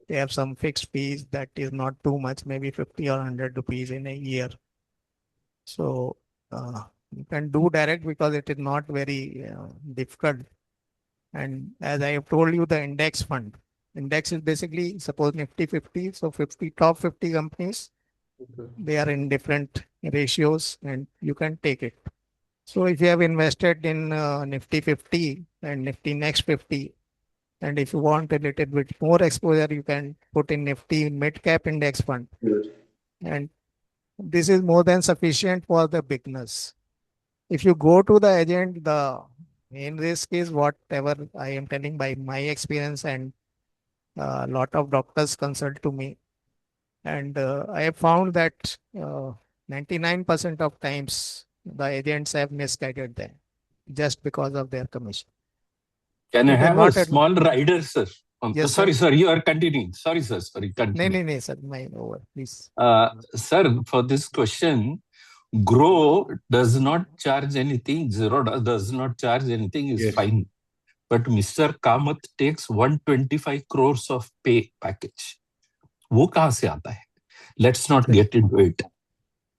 Speaker 5: They have some fixed fees that is not too much, maybe 50 or 100 rupees in a year. So you can do direct because it is not very difficult. And as I have told you, the index fund. Index is basically, suppose Nifty 50. So top 50 companies, they are in different ratios and you can take it. So if you have invested in Nifty 50 and Nifty Next 50, and if you want a little bit more exposure, you can put in Nifty Mid Cap Index Fund. And this is more than sufficient for the beginners. If you go to the agent, the main risk is whatever I am telling by my experience, and a lot of doctors consult to me. And I have found that 99% of times the agents have misguided them just because of their commission.
Speaker 2: Can I
Speaker 5: It is
Speaker 2: have a
Speaker 5: not
Speaker 2: small rider, sir?
Speaker 5: Yes,
Speaker 2: sorry,
Speaker 5: sir.
Speaker 2: sir, you are continuing. Sorry, sir. Sorry, continue.
Speaker 5: No, sir. My over, please.
Speaker 2: Sir, for this question, Grow does not charge anything. Zerodha does not charge anything is
Speaker 3: Yes.
Speaker 2: fine. But Mr. Kamath takes 125 crores of pay package. वो कहाँ से आता है? Let's not get into it.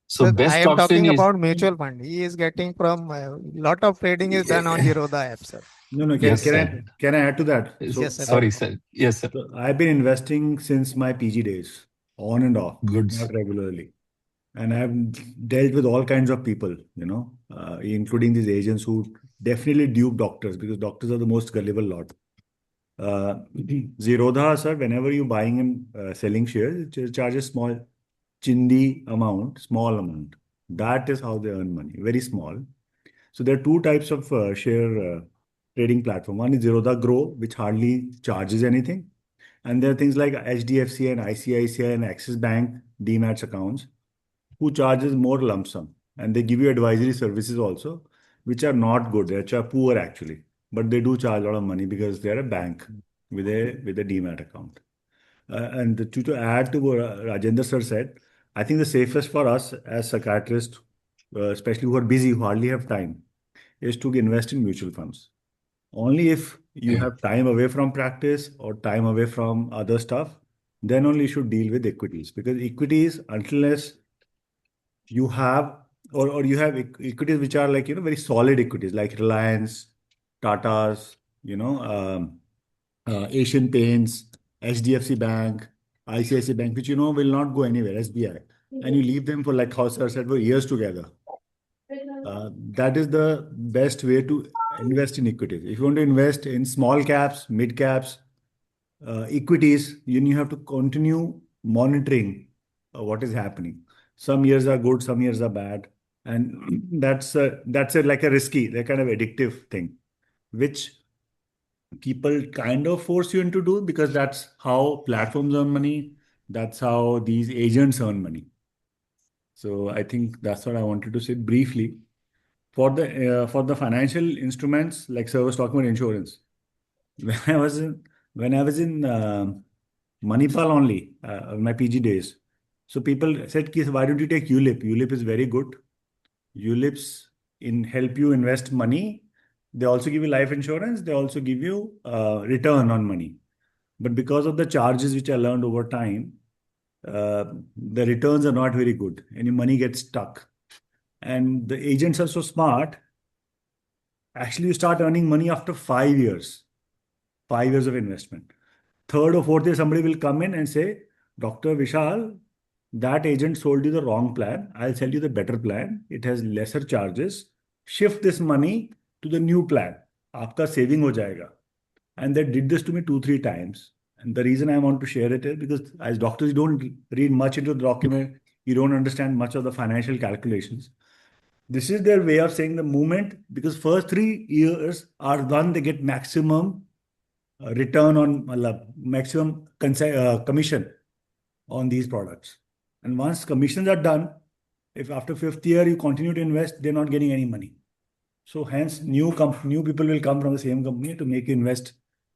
Speaker 2: So
Speaker 5: Sir,
Speaker 2: best
Speaker 5: I am
Speaker 2: option
Speaker 5: talking
Speaker 2: is
Speaker 5: about mutual fund. He is getting from lot of trading is done on Zerodha app, sir.
Speaker 3: No,
Speaker 2: Yes, sir.
Speaker 3: can I add to that?
Speaker 5: Yes, sir.
Speaker 2: Sorry, sir. Yes, sir.
Speaker 3: So I've been investing since my PG days, on and off,
Speaker 2: Good.
Speaker 3: not regularly. And I've dealt with all kinds of people, including these agents who definitely dupe doctors because doctors are the most gullible lot. Zerodha, sir, whenever you're buying and selling shares, it charges small amount. That is how they earn money, very small. So there are two types of share trading platform. One is Zerodha Grow, which hardly charges anything. And there are things like HDFC and ICICI and Axis Bank Demat accounts who charges more lump sum. And they give you advisory services also, which are not good. They are poor actually. But they do charge a lot of money because they're a bank with a Demat account. And to add to what Rajendra sir said, I think the safest for us as psychiatrists, especially who are busy, who hardly have time, is to invest in mutual funds. Only if you have time away from practice or time away from other stuff, then only you should deal with equities. Because equities, unless you have, or you have equities which are like, very solid equities like Reliance, Tata's, Asian Paints, HDFC Bank, ICICI Bank, which will not go anywhere, SBI. And you leave them for, like how sir said, for years together. That is the best way to invest in equities. If you want to invest in small caps, mid caps, equities, you have to continue monitoring what is happening. Some years are good, some years are bad. And that's like a risky, like kind of addictive thing, which people kind of force you into do, because that's how platforms earn money. That's how these agents earn money. So I think that's what I wanted to say briefly. For the financial instruments, like sir was talking about insurance. When I was in Manipal only, my PG days. So people said, "Ki, why don't you take ULIP? ULIP is very good. ULIPs in help you invest money. They also give you life insurance. They also give you return on money. But because of the charges which I learned over time, the returns are not very good, and your money gets stuck. And the agents are so smart. Actually, you start earning money after 5 years, 5 years of investment. Third or fourth year, somebody will come in and say, Dr. Vishal, that agent sold you the wrong plan. I'll sell you the better plan. It has lesser charges. Shift this money to the new plan. Aapka saving ho jayega. And they did this to me 2, 3 times. And the reason I want to share it is because as doctors, you don't read much into the document. You don't understand much of the financial calculations. This is their way of saying the moment, because first 3 years are done, they get maximum return on maximum commission on these products. And once commissions are done, if after 5th year you continue to invest, they're not getting any money. So hence new people will come from the same company to make you invest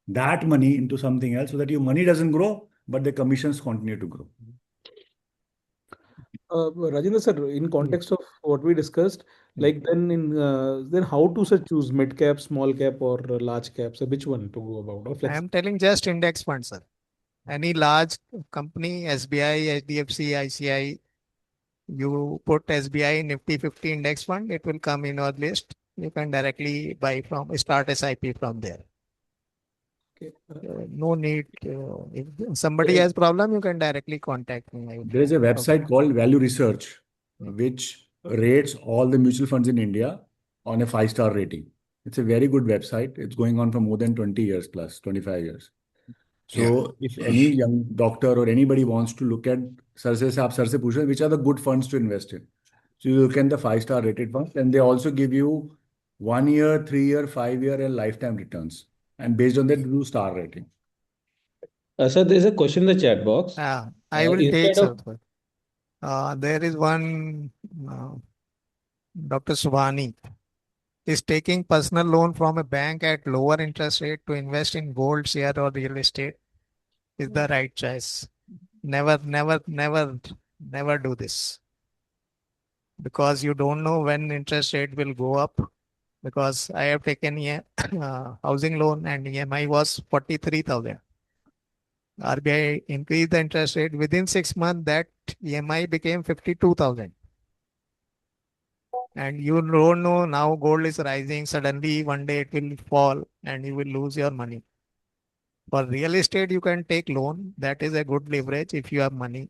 Speaker 3: that money into something else, so that your money doesn't grow, but the commissions continue to grow.
Speaker 8: Rajendra sir, in context of what we discussed, like then how to sir choose mid cap, small cap, or large cap? So which one to go about? Or
Speaker 5: I
Speaker 8: flex?
Speaker 5: am telling just index fund, sir. Any large company, SBI, HDFC, ICI, you put SBI Nifty 50 index fund, it will come in your list. You can directly start SIP from there.
Speaker 8: Okay.
Speaker 5: No need. If somebody has problem, you can directly contact me.
Speaker 3: There is a website called Value Research, which rates all the mutual funds in India on a 5-star rating. It's a very good website. It's going on for more than 20 years plus, 25 years. So if any young doctor or anybody wants to look at, sir se puch rahe, which are the good funds to invest in. So you look at the 5-star rated funds, and they also give you 1 year, 3 year, 5 year, and lifetime returns. And based on that, you do star rating.
Speaker 7: Sir, there's a question in the chat box.
Speaker 5: I will take,
Speaker 7: Instead
Speaker 5: sir.
Speaker 7: of
Speaker 5: There is one, Dr. Subhani is taking personal loan from a bank at lower interest rate to invest in gold, share, or real estate is the right choice. Never do this, because you don't know when interest rate will go up. Because I have taken a housing loan and EMI was 43,000. RBI increased the interest rate within 6 months. That EMI became 52,000. And you don't know, now gold is rising. Suddenly one day it will fall and you will lose your money. For real estate, you can take loan. That is a good leverage if you have money.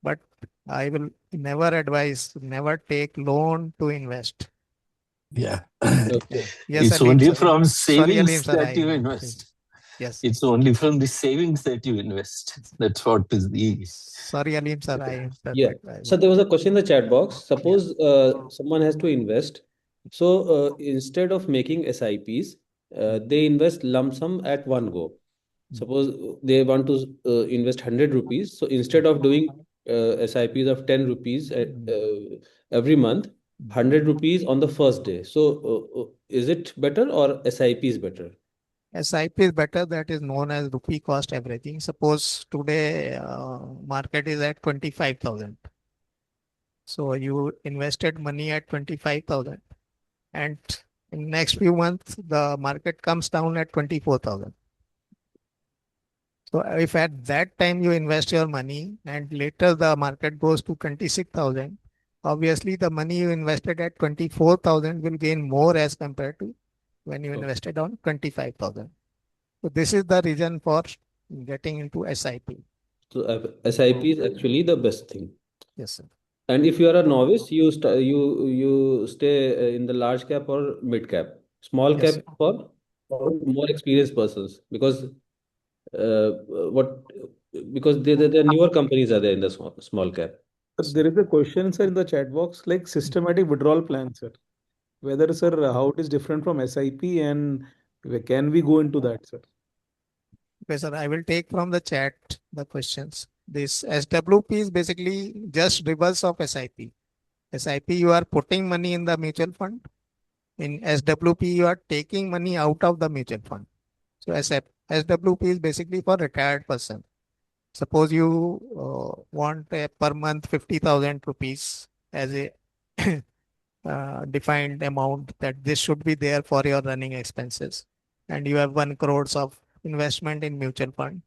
Speaker 5: But I will never advise, never take loan to invest.
Speaker 9: Yeah.
Speaker 7: okay.
Speaker 5: Yes,
Speaker 9: It's
Speaker 5: Aleem,
Speaker 9: only
Speaker 5: sir.
Speaker 9: from
Speaker 5: Sorry,
Speaker 9: savings
Speaker 5: Aleem, sir,
Speaker 9: that you invest.
Speaker 5: Yes.
Speaker 9: It's only from the savings that you invest. That's what is the.
Speaker 5: Sorry, Aleem, sir.
Speaker 7: Yeah. So there was a question in the chat box. Suppose someone has to invest. So instead of making SIPs, they invest lump sum at one go. Suppose they want to invest 100 rupees. So instead of doing SIPs of 10 rupees every month, 100 rupees on the first day. So is it better or SIP is better?
Speaker 5: SIP is better. That is known as rupee cost averaging. Suppose today market is at 25,000. So you invested money at 25,000, and in next few months the market comes down at 24,000. So if at that time you invest your money and later the market goes to 26,000, obviously the money you invested at 24,000 will gain more as compared to when you invested on 25,000. So this is the reason for getting into SIP.
Speaker 7: So SIP is actually the best thing.
Speaker 5: Yes, sir.
Speaker 7: And if you are a novice, you stay in the large cap or mid cap. Small
Speaker 5: Yes,
Speaker 7: cap for more experienced persons, because the newer companies are there in the small cap.
Speaker 8: But there is a question, sir, in the chat box, like systematic withdrawal plan, sir. Whether, sir, how it is different from SIP and Can we go into that, sir?
Speaker 5: Okay, sir, I will take from the chat the questions. This SWP is basically just reverse of SIP. SIP, you are putting money in the mutual fund. In SWP, you are taking money out of the mutual fund. So SWP is basically for retired person. Suppose you want a per month 50,000 rupees as a defined amount that this should be there for your running expenses. And you have 1 crores of investment in mutual fund.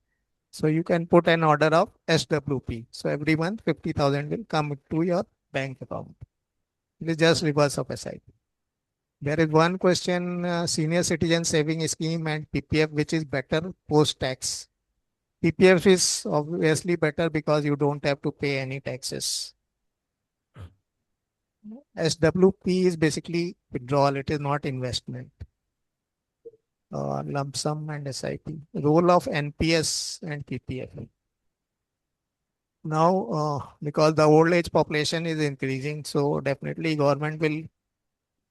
Speaker 5: So you can put an order of SWP. So every month 50,000 will come to your bank account. It is just reverse of SIP. There is one question, senior citizen saving scheme and PPF, which is better post-tax. PPF is obviously better because you don't have to pay any taxes. SWP is basically withdrawal. It is not investment. Lump sum and SIP. Role of NPS and PPF. Now, because the old age population is increasing, so definitely government will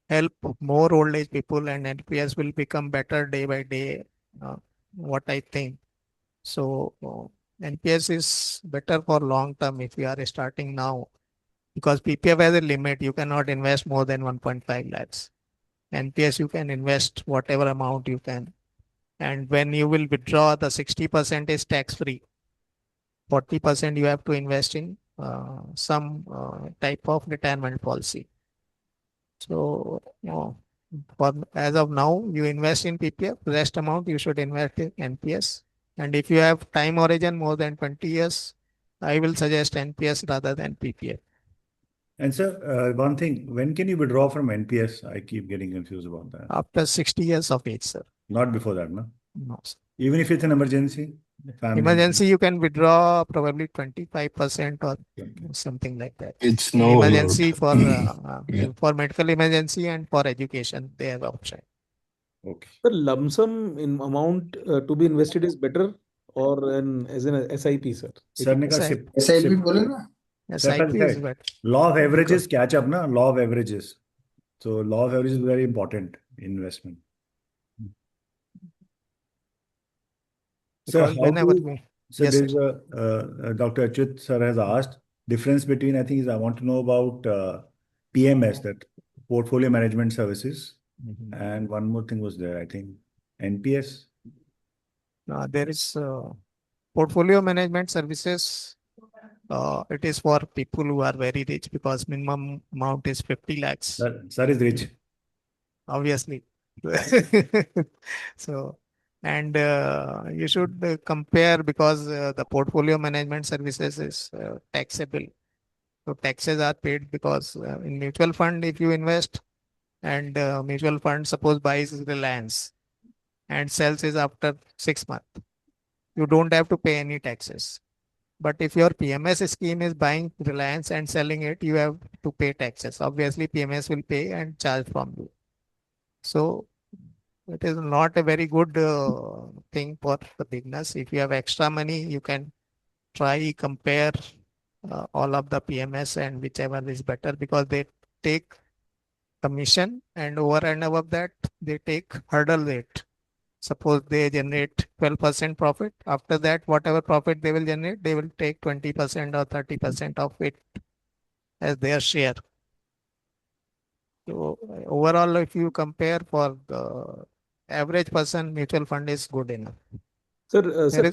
Speaker 5: help more old age people and NPS will become better day by day, what I think. So NPS is better for long term if you are starting now, because PPF has a limit. You cannot invest more than 1.5 lakhs. NPS, you can invest whatever amount you can. And when you will withdraw, the 60% is tax free. 40% you have to invest in some type of retirement policy. So for as of now, you invest in PPF, rest amount you should invest in NPS. And if you have time horizon more than 20 years, I will suggest NPS rather than PPF.
Speaker 3: And sir, one thing, when can you withdraw from NPS? I keep getting confused about that.
Speaker 5: After 60 years of age, sir.
Speaker 3: Not before that, no?
Speaker 5: No, sir.
Speaker 3: Even if it's an emergency? Family
Speaker 5: Emergency, you can withdraw probably 25% or something like that.
Speaker 9: It's
Speaker 5: In
Speaker 9: no
Speaker 5: emergency
Speaker 9: allowed.
Speaker 5: for medical emergency and for education, they have option.
Speaker 3: Okay.
Speaker 8: The lump sum in amount to be invested is better or as an SIP, sir?
Speaker 3: Sir ने कहा
Speaker 5: SIP.
Speaker 6: SIP बोले ना?
Speaker 5: SIP is better.
Speaker 3: Law of averages catch up, na? Law of averages. So law of averages is very important in investment. So
Speaker 5: Because whenever
Speaker 3: Dr. Achyut sir has asked difference between, I think I want to know about PMS, that portfolio management services. And one more thing was there, I think NPS.
Speaker 5: there is portfolio management services. It is for people who are very rich because minimum amount is 50 lakhs.
Speaker 3: Sir is rich.
Speaker 5: Obviously. So, and you should compare because the portfolio management services is taxable. So taxes are paid because in mutual fund, if you invest and mutual fund suppose buys Reliance and sells is after 6 months, you don't have to pay any taxes. But if your PMS scheme is buying Reliance and selling it, you have to pay taxes. Obviously, PMS will pay and charge from you. So it is not a very good thing for the beginners. If you have extra money, you can try compare all of the PMS and whichever is better because they take commission and over and above that, they take hurdle rate. Suppose they generate 12% profit. After that, whatever profit they will generate, they will take 20% or 30% of it as their share. So overall, if you compare for the average person, mutual fund is good enough.
Speaker 8: Sir,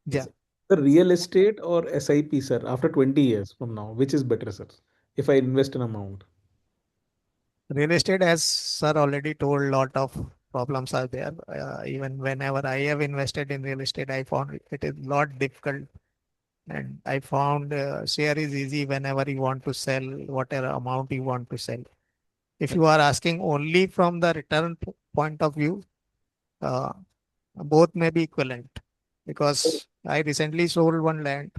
Speaker 5: Yeah.
Speaker 8: The real estate or SIP, sir, after 20 years from now, which is better, sir, if I invest an amount?
Speaker 5: Real estate, as sir already told, lot of problems are there. Even whenever I have invested in real estate, I found it is lot difficult. And I found share is easy whenever you want to sell, whatever amount you want to sell. If you are asking only from the return point of view, both may be equivalent. Because I recently sold one land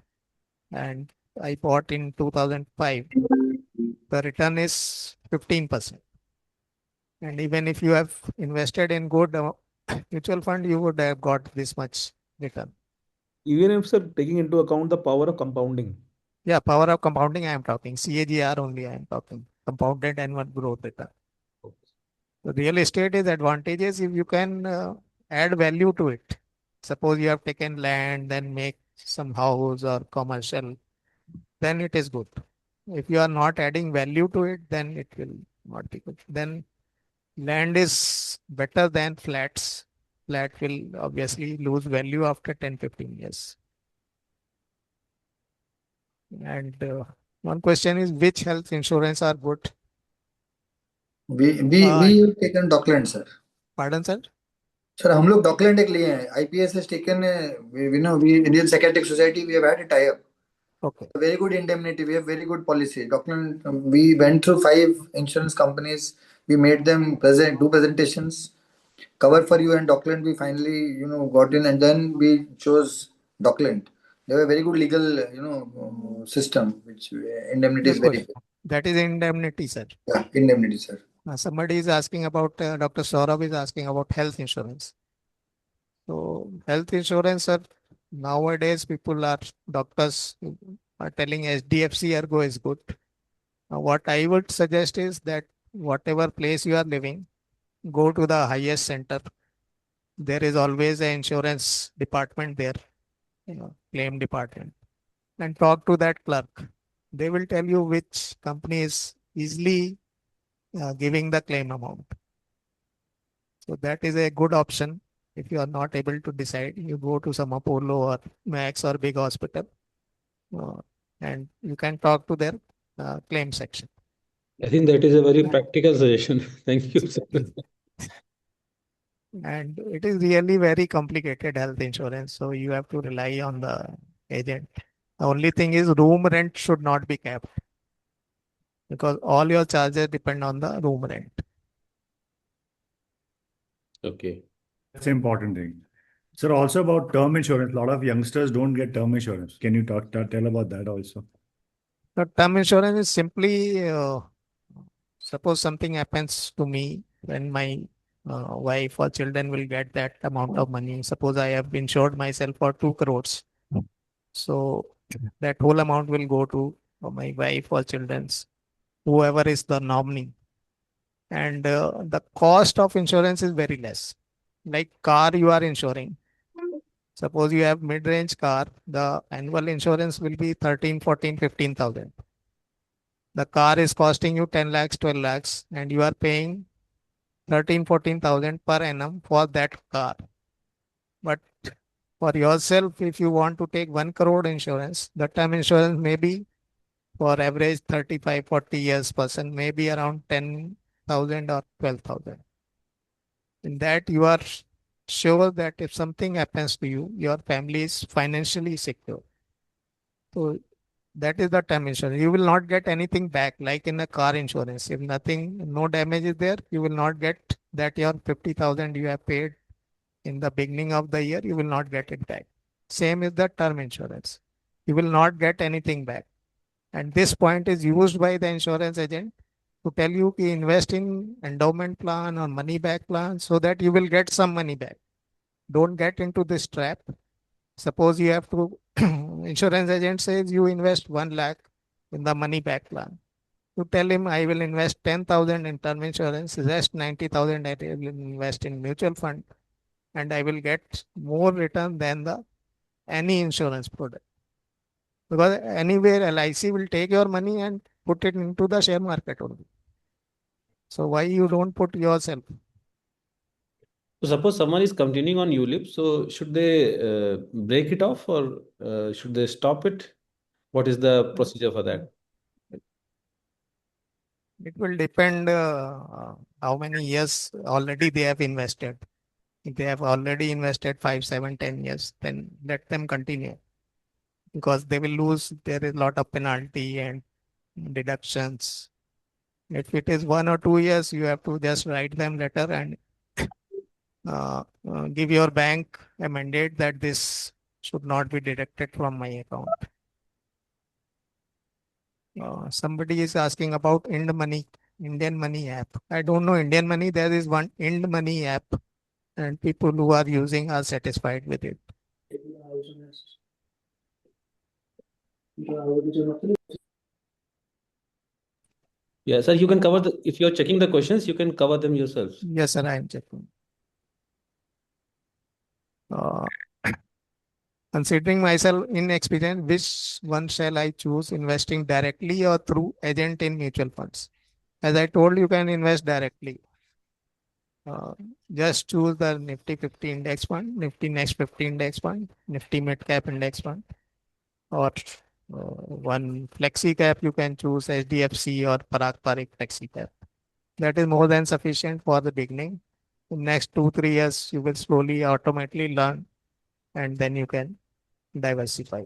Speaker 5: and I bought in 2005. The return is 15%. And even if you have invested in good mutual fund, you would have got this much return.
Speaker 8: Even if, sir, taking into account the power of compounding.
Speaker 5: Yeah, power of compounding I am talking. CAGR only I am talking. Compounded annual growth return. So real estate is advantageous if you can add value to it. Suppose you have taken land, then make some house or commercial, then it is good. If you are not adding value to it, then it will not be good. Then land is better than flats. Flat will obviously lose value after 10-15 years. And one question is, which health insurance are good?
Speaker 6: We taken Dockland, sir.
Speaker 5: Pardon, sir?
Speaker 6: Sir हम लोग Dockland एक लिए हैं IPS has taken we know we Indian Psychiatric Society we have had a tie up.
Speaker 5: Okay.
Speaker 6: Very good indemnity. We have very good policy. Dockland, we went through 5 insurance companies. We made them do presentations, cover for you, and Dockland we finally got in, and then we chose Dockland. They have a very good legal system, which indemnity is
Speaker 5: Good
Speaker 6: very
Speaker 5: question. That is indemnity, sir.
Speaker 6: yeah, indemnity, sir.
Speaker 5: Somebody is asking about, Dr. Saurabh is asking about health insurance. So health insurance, sir, nowadays doctors are telling HDFC Ergo is good. What I would suggest is that whatever place you are living, go to the highest center. There is always an insurance department there, claim department, and talk to that clerk. They will tell you which company is easily giving the claim amount. So that is a good option. If you are not able to decide, you go to some Apollo or Max or big hospital, and you can talk to their claim section.
Speaker 7: I think that is a very practical suggestion. Thank you, sir.
Speaker 5: And it is really very complicated health insurance, so you have to rely on the agent. The only thing is room rent should not be capped, because all your charges depend on the room rent.
Speaker 7: Okay.
Speaker 3: That's an important thing. Sir, also about term insurance, a lot of youngsters don't get term insurance. Can you tell about that also?
Speaker 5: The term insurance is simply, suppose something happens to me, when my wife or children will get that amount of money. Suppose I have insured myself for 2 crores. So that whole amount will go to my wife or children's, whoever is the nominee. And the cost of insurance is very less. Like car you are insuring. Suppose you have mid-range car, the annual insurance will be 13, 14, 15,000. The car is costing you 10 lakhs, 12 lakhs, and you are paying 13, 14,000 per annum for that car. But for yourself, if you want to take 1 crore insurance, the term insurance may be for average 35, 40 years person, maybe around 10,000 or 12,000. In that, you are sure that if something happens to you, your family is financially secure. So that is the term insurance. You will not get anything back, like in a car insurance. If no damage is there, you will not get that your 50,000 you have paid in the beginning of the year, you will not get it back. Same is the term insurance. You will not get anything back. And this point is used by the insurance agent to tell you to invest in endowment plan or money back plan so that you will get some money back. Don't get into this trap. Suppose you have to, insurance agent says you invest 1 lakh in the money back plan. You tell him I will invest 10,000 in term insurance, rest 90,000 I will invest in mutual fund, and I will get more return than any insurance product. Because anywhere LIC will take your money and put it into the share market only. So why you don't put yourself?
Speaker 7: So suppose someone is continuing on ULIP, so should they break it off or should they stop it? What is the procedure for that?
Speaker 5: It will depend how many years already they have invested. If they have already invested 5, 7, 10 years, then let them continue. Because they will lose, there is a lot of penalty and deductions. If it is 1 or 2 years, you have to just write them letter and give your bank a mandate that this should not be deducted from my account. Somebody is asking about Indian Money app. I don't know Indian Money. There is one Ind Money app, and people who are using are satisfied with it.
Speaker 7: Yeah, sir, you can cover if you're checking the questions, you can cover them yourselves.
Speaker 5: Yes, sir, I am checking. Uh, Considering myself inexperienced, which one shall I choose, investing directly or through agent in mutual funds? As I told you, can invest directly. Just choose the Nifty 50 index fund, Nifty Next 50 index fund, Nifty Mid Cap index fund, or one flexi cap. You can choose HDFC or Parag Parikh flexi cap. That is more than sufficient for the beginning. In next 2-3 years, you will slowly automatically learn, and then you can diversify.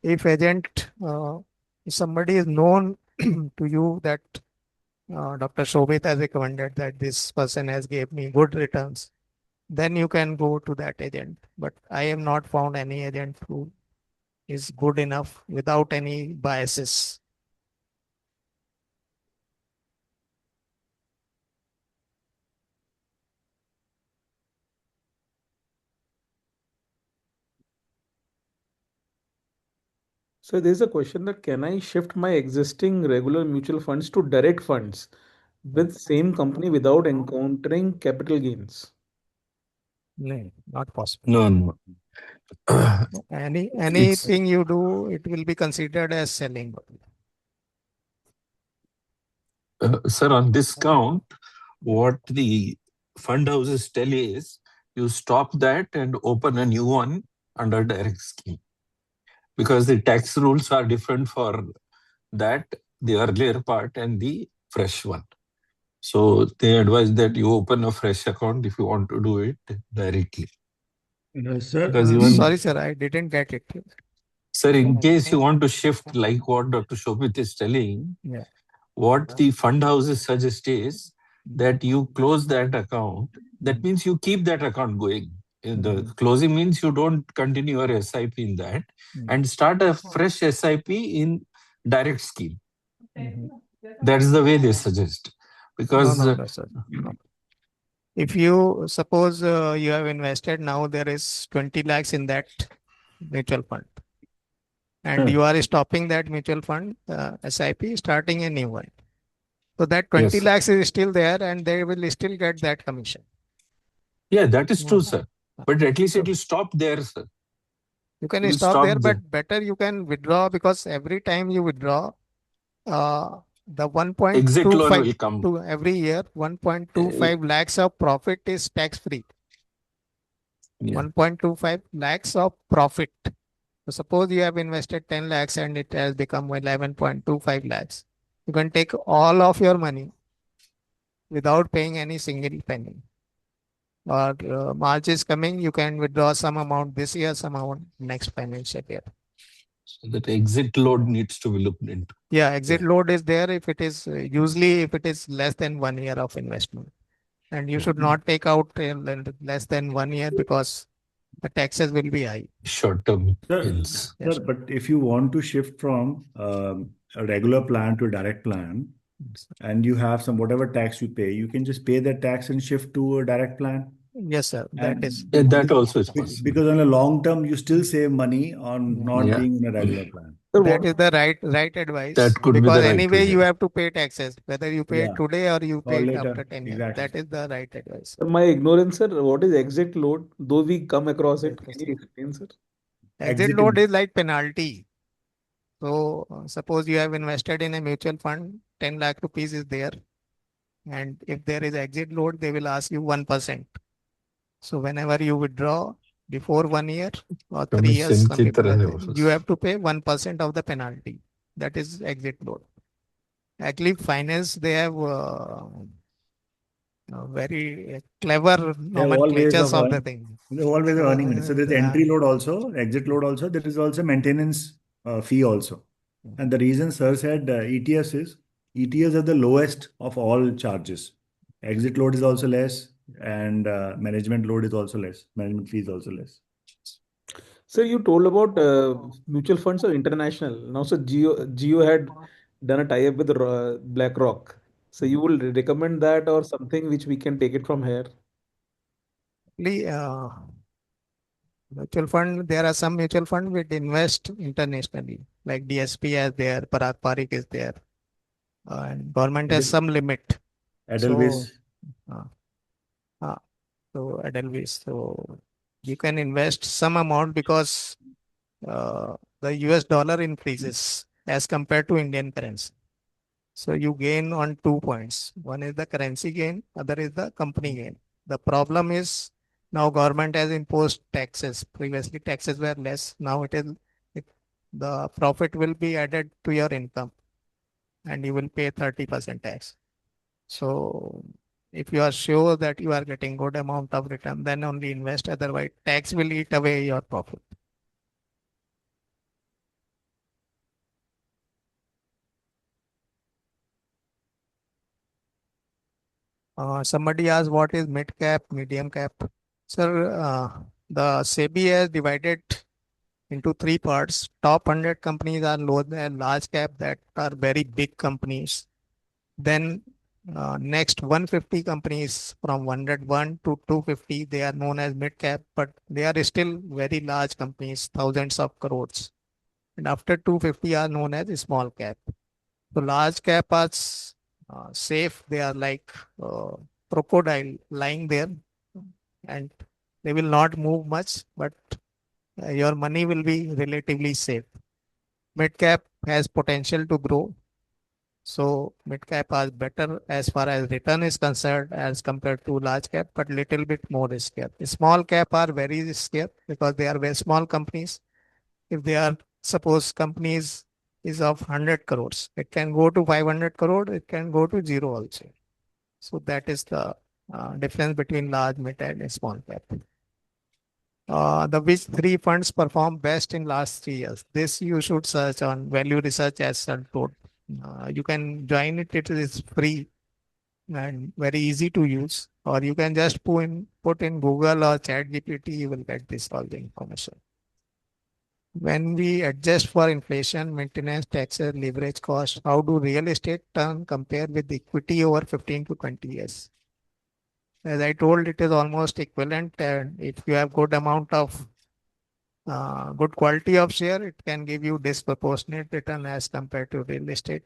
Speaker 5: If agent, if somebody is known to you that Dr. Shobit has recommended that this person has gave me good returns, then you can go to that agent. But I have not found any agent who is good enough without any biases.
Speaker 8: So there's a question that can I shift my existing regular mutual funds to direct funds with same company without encountering capital gains?
Speaker 5: No, not possible.
Speaker 9: No.
Speaker 5: Anything you do, it will be considered as selling.
Speaker 9: Sir, on this count, what the fund houses tell is you stop that and open a new one under direct scheme. Because the tax rules are different for that, the earlier part and the fresh one. So they advise that you open a fresh account if you want to do it directly.
Speaker 3: Sir,
Speaker 9: Because even,
Speaker 5: Sorry, sir, I didn't get it.
Speaker 9: sir, in case you want to shift, like what Dr. Shobit is telling,
Speaker 5: Yeah.
Speaker 9: what the fund houses suggest is that you close that account. That means you keep that account going. The closing means you don't continue your SIP in that and start a fresh SIP in direct scheme. That is the way they suggest. Because
Speaker 5: No, sir. No. If you suppose you have invested, now there is 20 lakhs in that mutual fund, and you are stopping that mutual fund SIP, starting a new one. So that 20
Speaker 9: Yes, sir.
Speaker 5: lakhs is still there, and they will still get that commission.
Speaker 9: Yeah, that is true, sir. But at least it will stop there, sir.
Speaker 5: You can
Speaker 9: You will
Speaker 5: stop there,
Speaker 9: stop there.
Speaker 5: but better you can withdraw, because every time you withdraw, the
Speaker 9: Exit loan
Speaker 5: 1.25
Speaker 9: will come.
Speaker 5: to every year, 1.25 lakhs of profit is tax free.
Speaker 9: Yeah.
Speaker 5: 1.25 lakhs of profit. So suppose you have invested 10 lakhs and it has become 11.25 lakhs. You can take all of your money without paying any single penny. Or March is coming, you can withdraw some amount this year, some amount next financial year.
Speaker 9: So that exit load needs to be looked into.
Speaker 5: Yeah, exit load is there if it is usually if it is less than 1 year of investment. And you should not take out less than 1 year, because the taxes will be high.
Speaker 9: Short-term gains.
Speaker 3: Sir, but if you want to shift from a regular plan to a direct plan, and you have some whatever tax you pay, you can just pay that tax and shift to a direct plan.
Speaker 5: Yes, sir. That is.
Speaker 9: Yeah, that also is possible.
Speaker 3: Because on a long term, you still save money on not being in a regular plan.
Speaker 5: That is the right advice.
Speaker 9: That could be
Speaker 5: because
Speaker 9: the right
Speaker 5: anyway
Speaker 9: way.
Speaker 5: you have to pay taxes, whether you pay it
Speaker 3: Yeah.
Speaker 5: today or you pay it
Speaker 3: later.
Speaker 5: after 10 years.
Speaker 3: Exactly.
Speaker 5: That is the right advice.
Speaker 8: My ignorance, sir, what is exit load? Though we come across it, can you explain, sir?
Speaker 5: Exit load is like penalty. So suppose you have invested in a mutual fund, 10 lakh rupees is there. And if there is exit load, they will ask you 1%. So whenever you withdraw before 1 year or 3 years,
Speaker 9: Commission
Speaker 5: some
Speaker 9: की
Speaker 5: people
Speaker 9: तरह है
Speaker 5: are
Speaker 9: वो
Speaker 5: there, you have to pay 1% of the penalty. That is exit load. Actually, finance, they have very clever nomenclatures of the thing.
Speaker 3: They're always earning money. So there's entry load also, exit load also. There is also maintenance fee also. And the reason sir said ETFs is, ETFs are the lowest of all charges. Exit load is also less, and management load is also less. Management fee is also less.
Speaker 8: Sir, you told about mutual funds are international. Now, so Geo had done a tie-up with BlackRock. So you will recommend that or something which we can take it from here?
Speaker 5: Mutual fund, there are some mutual fund which invest internationally, like DSP is there, Parag Parikh is there. and government has some limit.
Speaker 3: Edelweiss.
Speaker 5: Uh, Edelweiss. So you can invest some amount because the US dollar increases as compared to Indian currency. So you gain on 2 points. One is the currency gain, other is the company gain. The problem is now government has imposed taxes. Previously taxes were less. Now the profit will be added to your income and you will pay 30% tax. So if you are sure that you are getting good amount of return, then only invest. Otherwise, tax will eat away your profit. Somebody asked what is mid cap, medium cap. Sir, the SEBI has divided into 3 parts. Top 100 companies are low and large cap, that are very big companies. Then next 150 companies from 101 to 250, they are known as mid cap, but they are still very large companies, thousands of crores. And after 250 are known as small cap. So large cap are safe. They are like crocodile lying there and they will not move much, but your money will be relatively safe. Mid cap has potential to grow. So mid cap are better as far as return is concerned as compared to large cap, but little bit more riskier. Small cap are very riskier because they are very small companies. If they are, suppose companies is of 100 crores, it can go to 500 crore, it can go to zero also. So that is the difference between large, mid and small cap. The which 3 funds perform best in last 3 years. This you should search on Value Research as Sir told. You can join it. It is free and very easy to use. Or you can just put in Google or ChatGPT. You will get this all the information. When we adjust for inflation, maintenance, taxes, leverage cost, how do real estate turn compare with equity over 15 to 20 years? As I told, it is almost equivalent. And if you have good amount of good quality of share, it can give you disproportionate return as compared to real estate.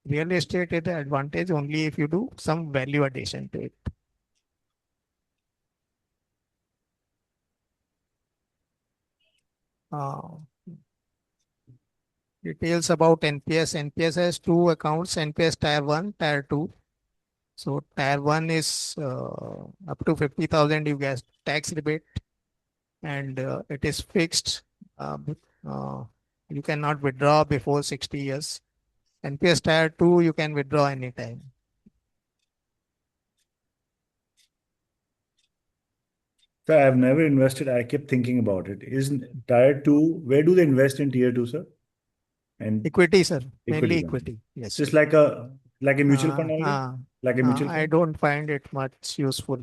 Speaker 5: Real estate is the advantage only if you do some value addition to it. Details about NPS. NPS has 2 accounts, NPS Tier 1, Tier 2. So Tier 1 is up to 50,000 you get tax rebate and it is fixed. You cannot withdraw before 60 years. NPS Tier 2 you can withdraw anytime.
Speaker 3: Sir, I've never invested. I kept thinking about it. Is Tier 2, where do they invest in Tier 2, sir? And
Speaker 5: Equity, sir. Mainly
Speaker 3: equity.
Speaker 5: equity. Yes.
Speaker 3: Just like a mutual fund only? Like a mutual
Speaker 5: I
Speaker 3: fund?
Speaker 5: don't find it much useful.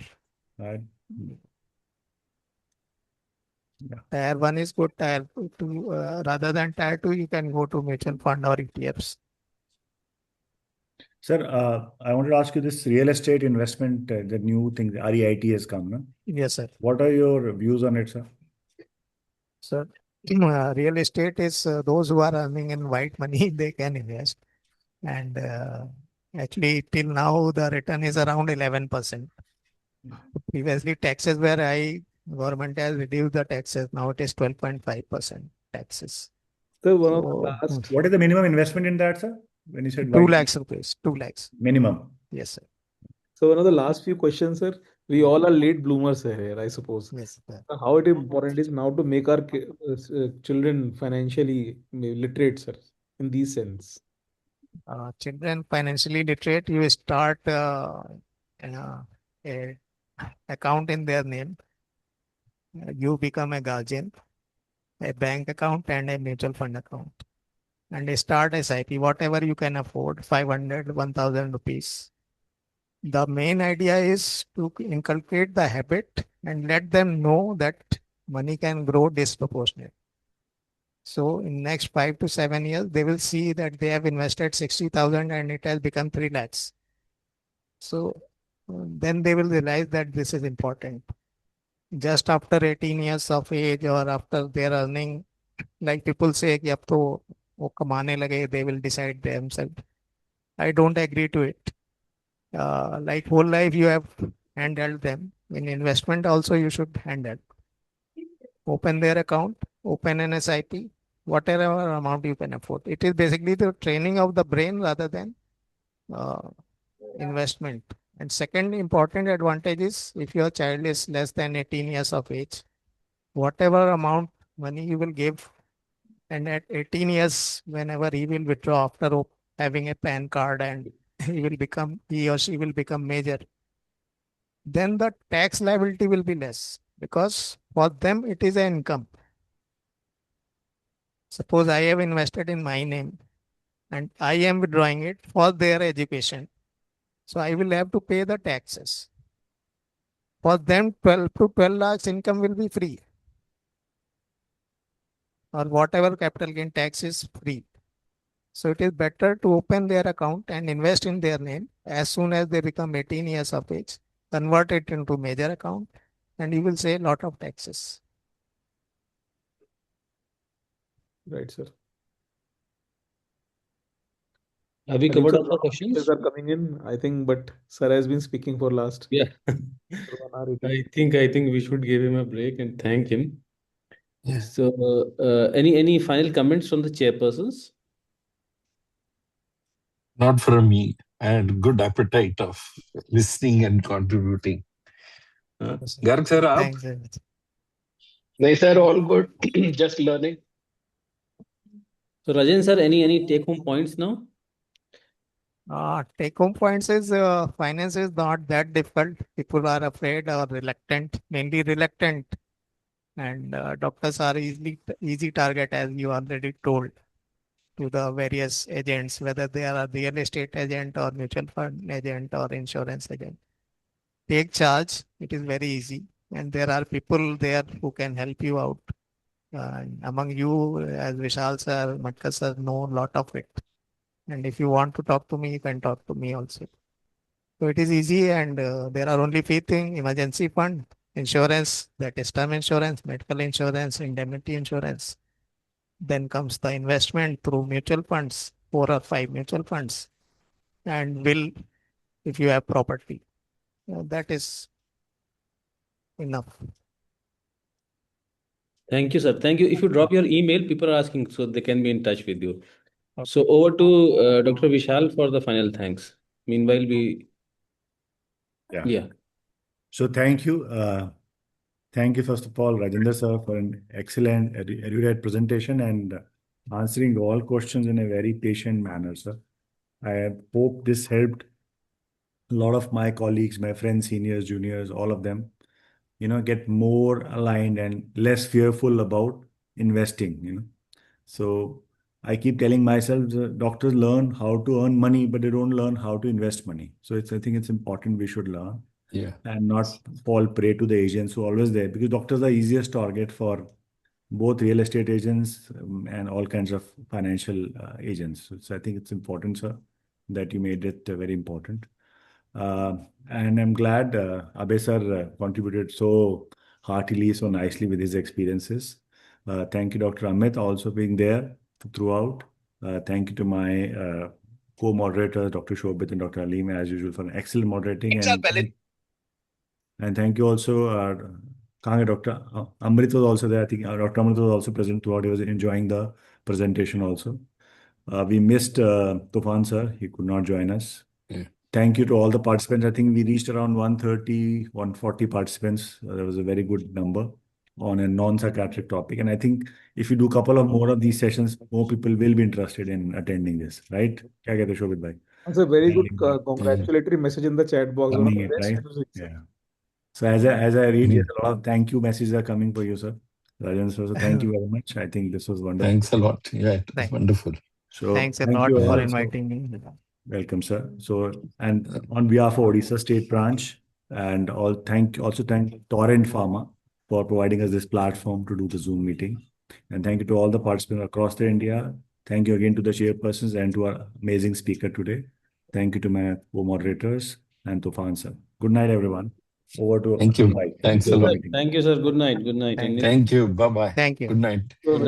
Speaker 3: Right.
Speaker 5: Tier 1 is good. Tier 2, rather than Tier 2, you can go to mutual fund or ETFs.
Speaker 3: Sir, I wanted to ask you this real estate investment, the new thing, the REIT has come, no?
Speaker 5: Yes, sir.
Speaker 3: What are your views on it, sir?
Speaker 5: Sir, real estate is those who are earning in white money, they can invest. And actually, till now, the return is around 11%. Previously, taxes were high. Government has reduced the taxes. Now it is 12.5% taxes.
Speaker 8: So one of the last,
Speaker 3: What is the minimum investment in that, sir? When you said
Speaker 5: 2
Speaker 3: white
Speaker 5: lakhs rupees. 2 lakhs.
Speaker 3: minimum.
Speaker 5: Yes, sir.
Speaker 8: so one of the last few questions, sir. We all are late bloomers here, I suppose.
Speaker 5: Yes, sir.
Speaker 8: How it important is now to make our children financially literate, sir, in these sense.
Speaker 5: Children financially literate, you start a account in their name. You become a guardian, a bank account and a mutual fund account. And they start SIP, whatever you can afford, 500, 1,000 rupees. The main idea is to inculcate the habit and let them know that money can grow disproportionate. So in next 5 to 7 years, they will see that they have invested 60,000 and it has become 3 lakhs. So then they will realize that this is important. Just after 18 years of age or after their earning, like people say, कि अब तो वो कमाने लगे, they will decide themselves. I don't agree to it. Like whole life you have handled them. In investment also you should handle. Open their account, open an SIP, whatever amount you can afford. It is basically the training of the brain rather than investment. And second important advantage is if your child is less than 18 years of age, whatever amount money you will give, and at 18 years, whenever he will withdraw after having a PAN card and he or she will become major, then the tax liability will be less because for them it is an income. Suppose I have invested in my name and I am withdrawing it for their education. So I will have to pay the taxes. For them, 12 to 12 lakhs income will be free. Or whatever capital gain tax is free. So it is better to open their account and invest in their name as soon as they become 18 years of age. Convert it into major account and you will save a lot of taxes.
Speaker 8: Right, sir.
Speaker 7: Have we
Speaker 8: I think
Speaker 7: covered
Speaker 8: so.
Speaker 7: all the questions?
Speaker 8: Are coming in, I think, but sir has been speaking for last
Speaker 7: Yeah.
Speaker 8: 1 hour.
Speaker 7: I think we should give him a break and thank him.
Speaker 9: Yeah.
Speaker 7: So, any final comments from the chairpersons?
Speaker 9: Not from me. I had good appetite of listening and contributing. Garg sir, aap?
Speaker 5: Thanks very much.
Speaker 4: No, sir, all good. Just learning.
Speaker 7: So, Rajan sir, any take-home points now?
Speaker 5: Take home points is finance is not that difficult. People are afraid or reluctant, mainly reluctant. And doctors are easy target, as you already told, to the various agents, whether they are a real estate agent or mutual fund agent or insurance agent. Take charge. It is very easy. And there are people there who can help you out. Among you, as Vishal sir, Matkar sir, know a lot of it. And if you want to talk to me, you can talk to me also. So it is easy, and there are only few things: emergency fund, insurance, that is term insurance, medical insurance, indemnity insurance. Then comes the investment through mutual funds, 4 or 5 mutual funds, and will if you have property. That is enough.
Speaker 7: Thank you, sir. Thank you. If you drop your email, people are asking, so they can be in touch with you. So over to Dr. Vishal for the final thanks. Meanwhile,
Speaker 3: Yeah. So thank you. Thank you, first of all, Rajendra sir, for an excellent erudite presentation and answering all questions in a very patient manner, sir. I hope this helped a lot of my colleagues, my friends, seniors, juniors, all of them, get more aligned and less fearful about investing, So I keep telling myself, doctors learn how to earn money, but they don't learn how to invest money. So I think it's important we should learn.
Speaker 9: Yeah.
Speaker 3: And not fall prey to the agents who are always there, because doctors are easiest target for both real estate agents and all kinds of financial agents. So I think it's important, sir, that you made it very important. And I'm glad Abhay sir contributed so heartily, so nicely with his experiences. Thank you, Dr. Amit, also being there throughout. Thank you to my co-moderators, Dr. Shobit and Dr. Aleem, as usual, for excellent moderating. And thank you also, Dr. Amrit was also there. I think Dr. Amrit was also present throughout. He was enjoying the presentation also. We missed Tufan sir. He could not join us.
Speaker 9: Yeah.
Speaker 3: Thank you to all the participants. I think we reached around 130, 140 participants. That was a very good number on a non-psychiatric topic. And I think if you do a couple of more of these sessions, more people will be interested in attending this, right? Kya kehte ho, Shobit bhai?
Speaker 8: That's a very good congratulatory message in the chat box. One of the best
Speaker 3: Right?
Speaker 8: music, sir.
Speaker 3: Yeah. So as I read, yes, a lot of thank you messages are coming for you, sir. Rajan sir, so thank you very much. I think this was wonderful.
Speaker 9: Thanks a lot. Yeah, it was
Speaker 5: Thank-
Speaker 9: wonderful.
Speaker 3: So
Speaker 5: Thanks a
Speaker 3: thank
Speaker 5: lot
Speaker 3: you
Speaker 5: for
Speaker 3: all.
Speaker 5: inviting me.
Speaker 3: Welcome, sir. So, and on behalf of Odisha State Branch, and also thank Torrent Pharma for providing us this platform to do the Zoom meeting. And thank you to all the participants across the India. Thank you again to the chairpersons and to our amazing speaker today. Thank you to my co-moderators and Tufan sir. Good night, everyone. Over to
Speaker 9: Thank you.
Speaker 3: Mike.
Speaker 9: Thanks a lot.
Speaker 7: Thank you, sir. Good night. Good night.
Speaker 5: Thank
Speaker 9: Thank you. Bye-bye.
Speaker 5: Thank you.
Speaker 9: Good night.
Speaker 7: Good night.